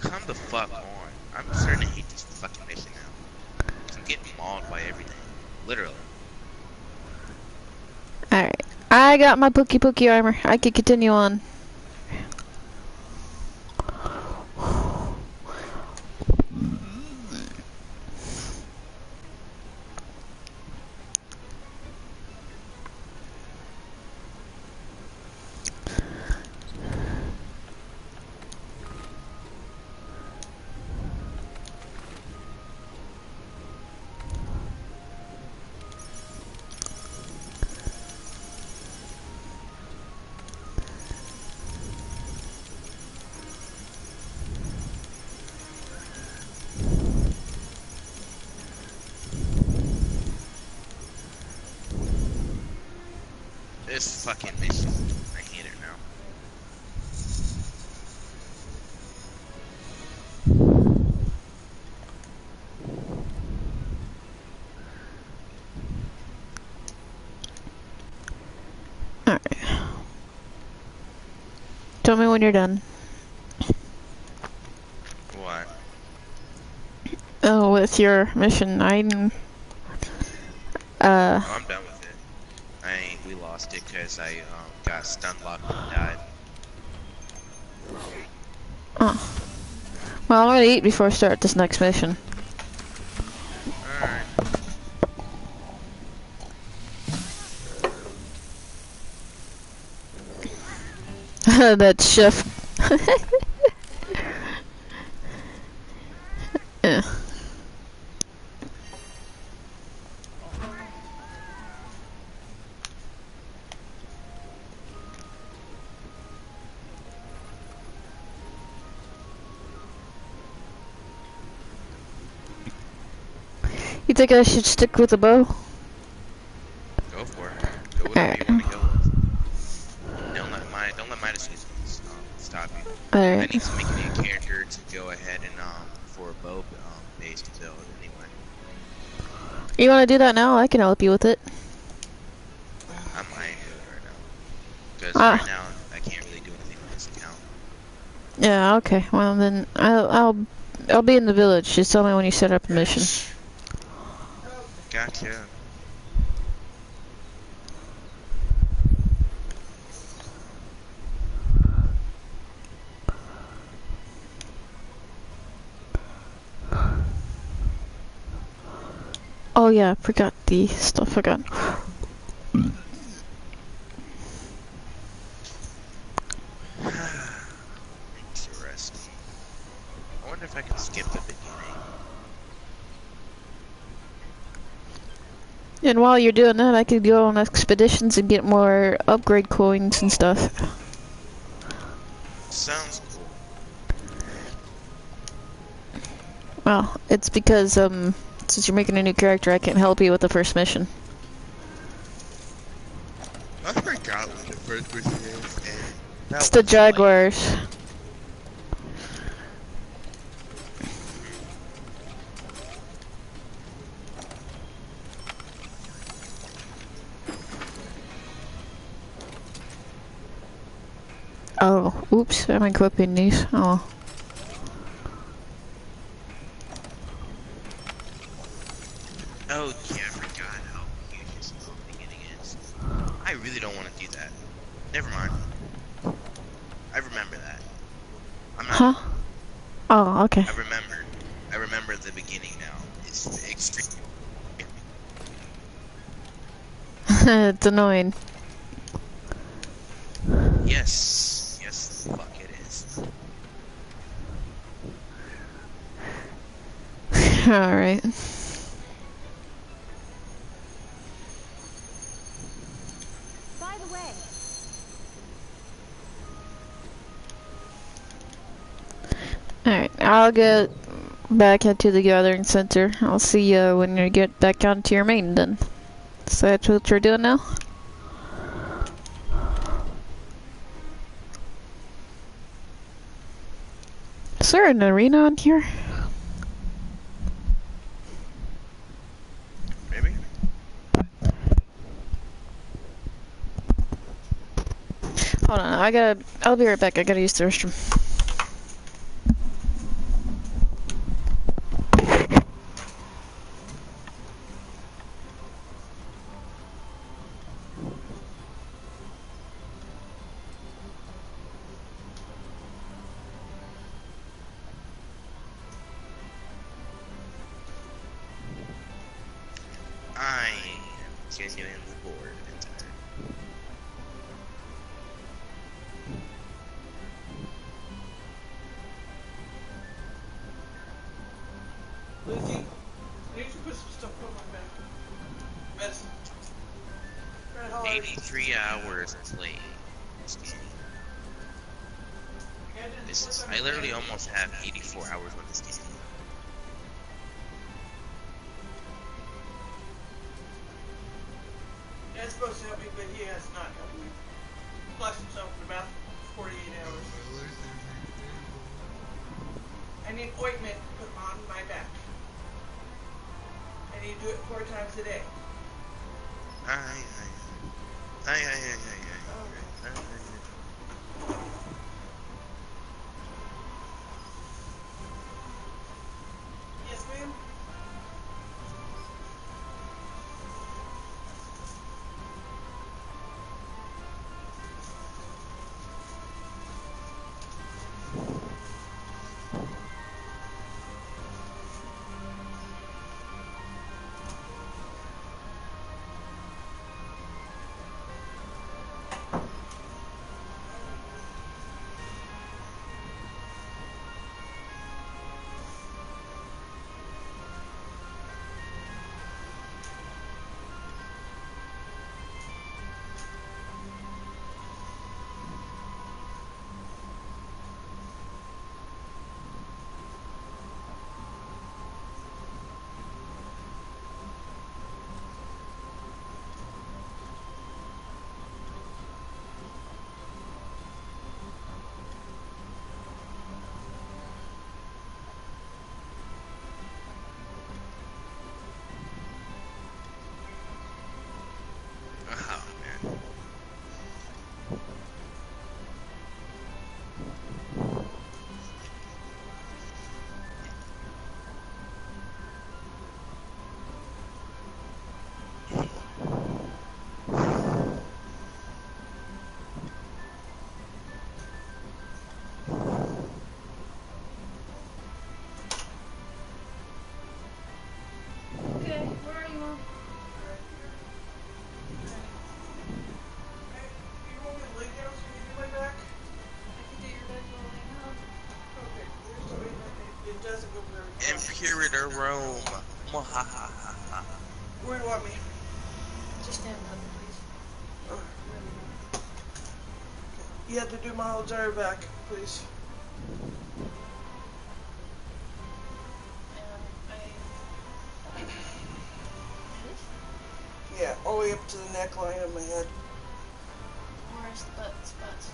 Come the fuck on. I'm starting to hate this fucking mission now. I'm getting mauled by everything. Literally. Alright. I got my pookie armor. I can continue on. This fucking mission. I hate it now. Alright. Tell me when you're done. What? Oh, with your mission. Oh, I'm done with it. We lost it because I got stun locked and died. Oh. Well, I'm gonna eat before I start this next mission. Alright. That chef. Yeah. You think I should stick with the bow? Go for it. Go whatever you want to go with. Don't let my decisions stop you. I Alright. need to make a new character to go ahead and for a bow based build anyway. You wanna do that now? I can help you with it. I might do it right now. Because Ah. right now I can't really do anything with this account. Yeah, okay. Well then I'll be in the village. Just tell me when you set up a mission. Gotcha. Oh yeah, I forgot the stuff I got. Interesting. I wonder if I can skip the beginning. And while you're doing that, I could go on expeditions and get more upgrade coins and stuff. Sounds cool. Well, it's because, since you're making a new character, I can't help you with the first mission. I forgot what the first mission is, and that It's the was like, Jaguars. Oh, oops, I'm equipping these. Oh. oh yeah, I forgot how huge this beginning is. I really don't want to do that. Never mind. I remember that. I'm not. Huh? Oh, okay. I remember. I remember the beginning now. It's extreme. It's annoying. Yes. Yes, the fuck it is. Alright. By the way, Alright, I'll get back into the gathering center. I'll see you when you get back onto your main then. So that's what you're doing now? Is there an arena on here? Maybe? Hold on, I'll be right back. I gotta use the restroom. I am genuinely bored and tired. Lizzie, I need to put some stuff on my back. Medicine. Red hard. 83 hours playing this game. I literally almost have 84 hours on this game. Dad's supposed to help me, but he has not helped me. Flushed himself in the bathroom for 48 hours. I need ointment to put on my back. I need to do it 4 times a day. Aye. Yes, ma'am? Oh, man. Okay, where are you, Mom? Hey, you want me to lay down so you can lay back? I can do your bed while I Okay, there's the way that it doesn't go very far. Imperator Rome. Mwahahaha. Where do you want me? You have to do my whole jar back, please. Yeah, all the way up to the neckline of my head. Where's the spots?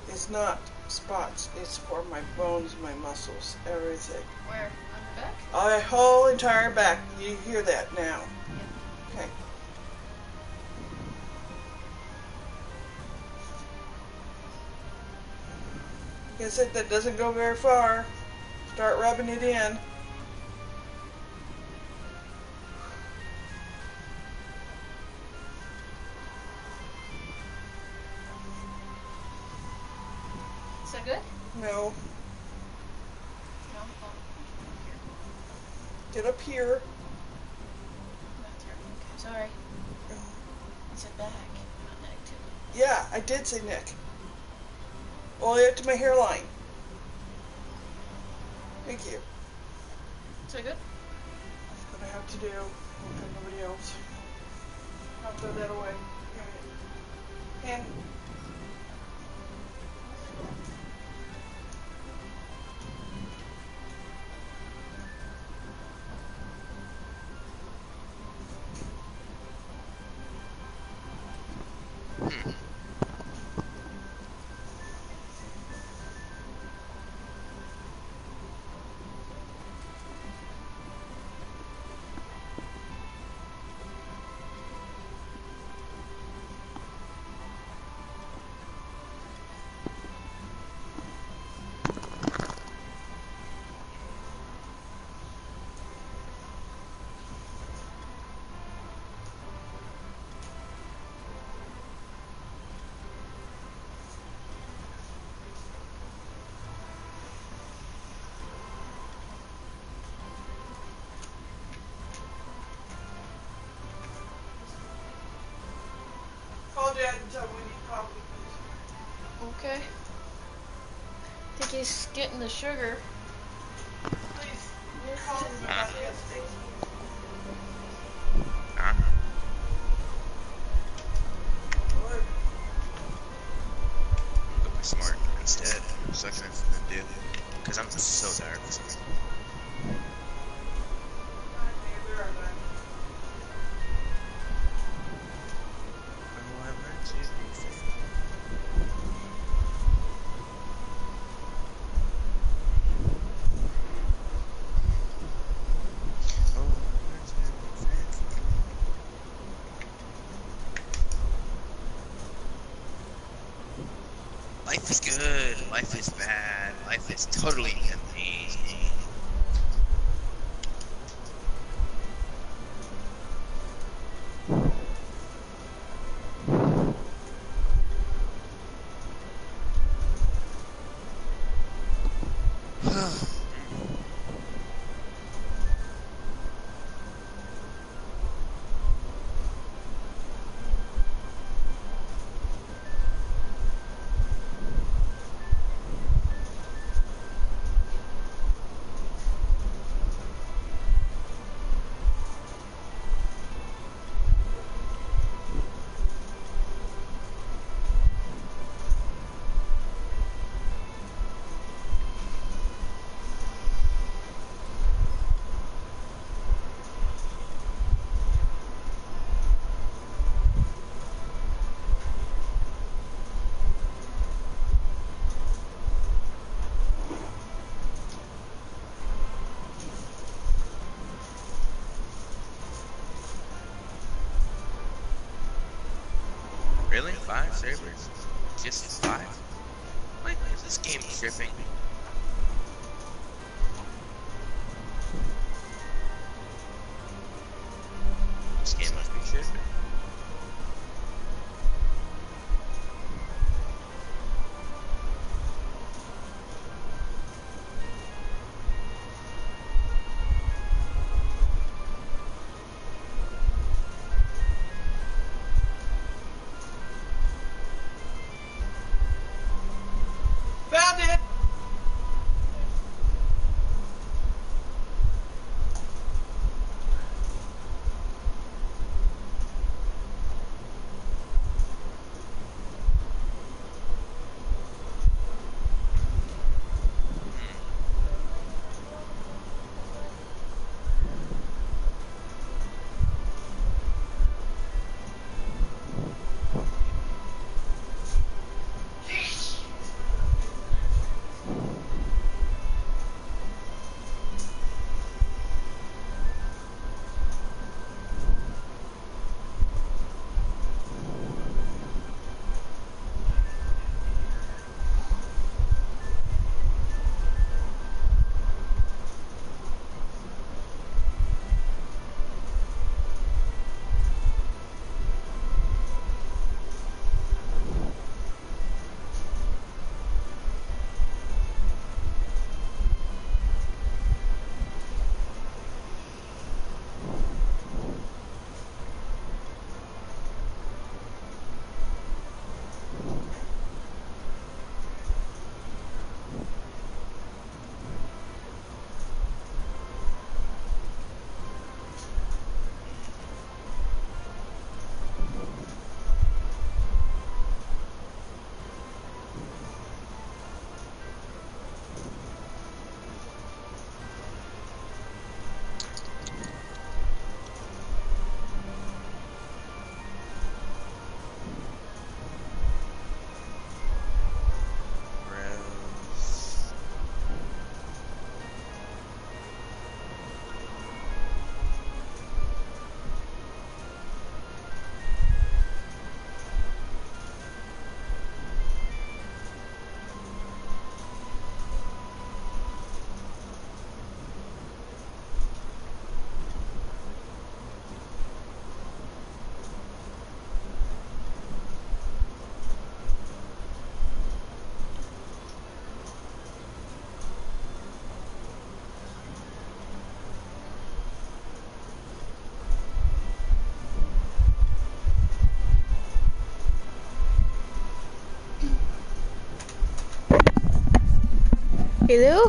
It's not spots. It's for my bones, my muscles, everything. Where? On the back? My whole entire back. You hear that now? Okay. Like I said, that doesn't go very far. Start rubbing it in. Is that good? No. No. Oh, Get up here. not there. Okay, sorry. It's a back, not neck too. Yeah, I did say neck. All the way up to my hairline. Thank you. Is that good? That's what I have to do. Okay, nobody else. I'll throw that away. And call Dad and tell him we need coffee, please. Okay. I think he's getting the sugar. Please, call him about that steak. Look, Go be smart instead. Sucking it from the dude. Because I'm so tired for some reason. be right back. Oh, I learned to be faithful. Oh, I learned to be faithful. Life is good. Life is bad. Life is totally amazing. Really? 5 sabers? Just 5? What? Is this game tripping? This game must be tripping. Found it! Hello?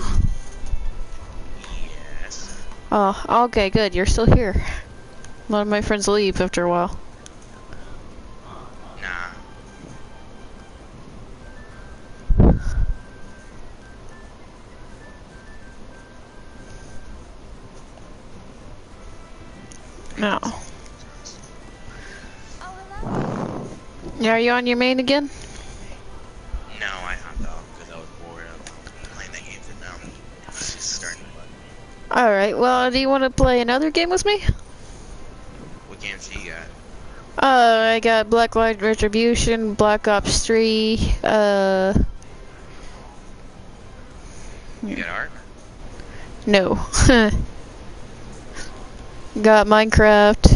Yes. Oh, okay, good. You're still here. A lot of my friends leave after a while. Nah. No. Oh, hello. Yeah, are you on your main again? No, I hopped off because I was bored of playing that game for now. It's just starting to bug me. Alright, well, do you want to play another game with me? What games do you got? I got Black Light Retribution, Black Ops 3, You got Ark? no. Got Minecraft.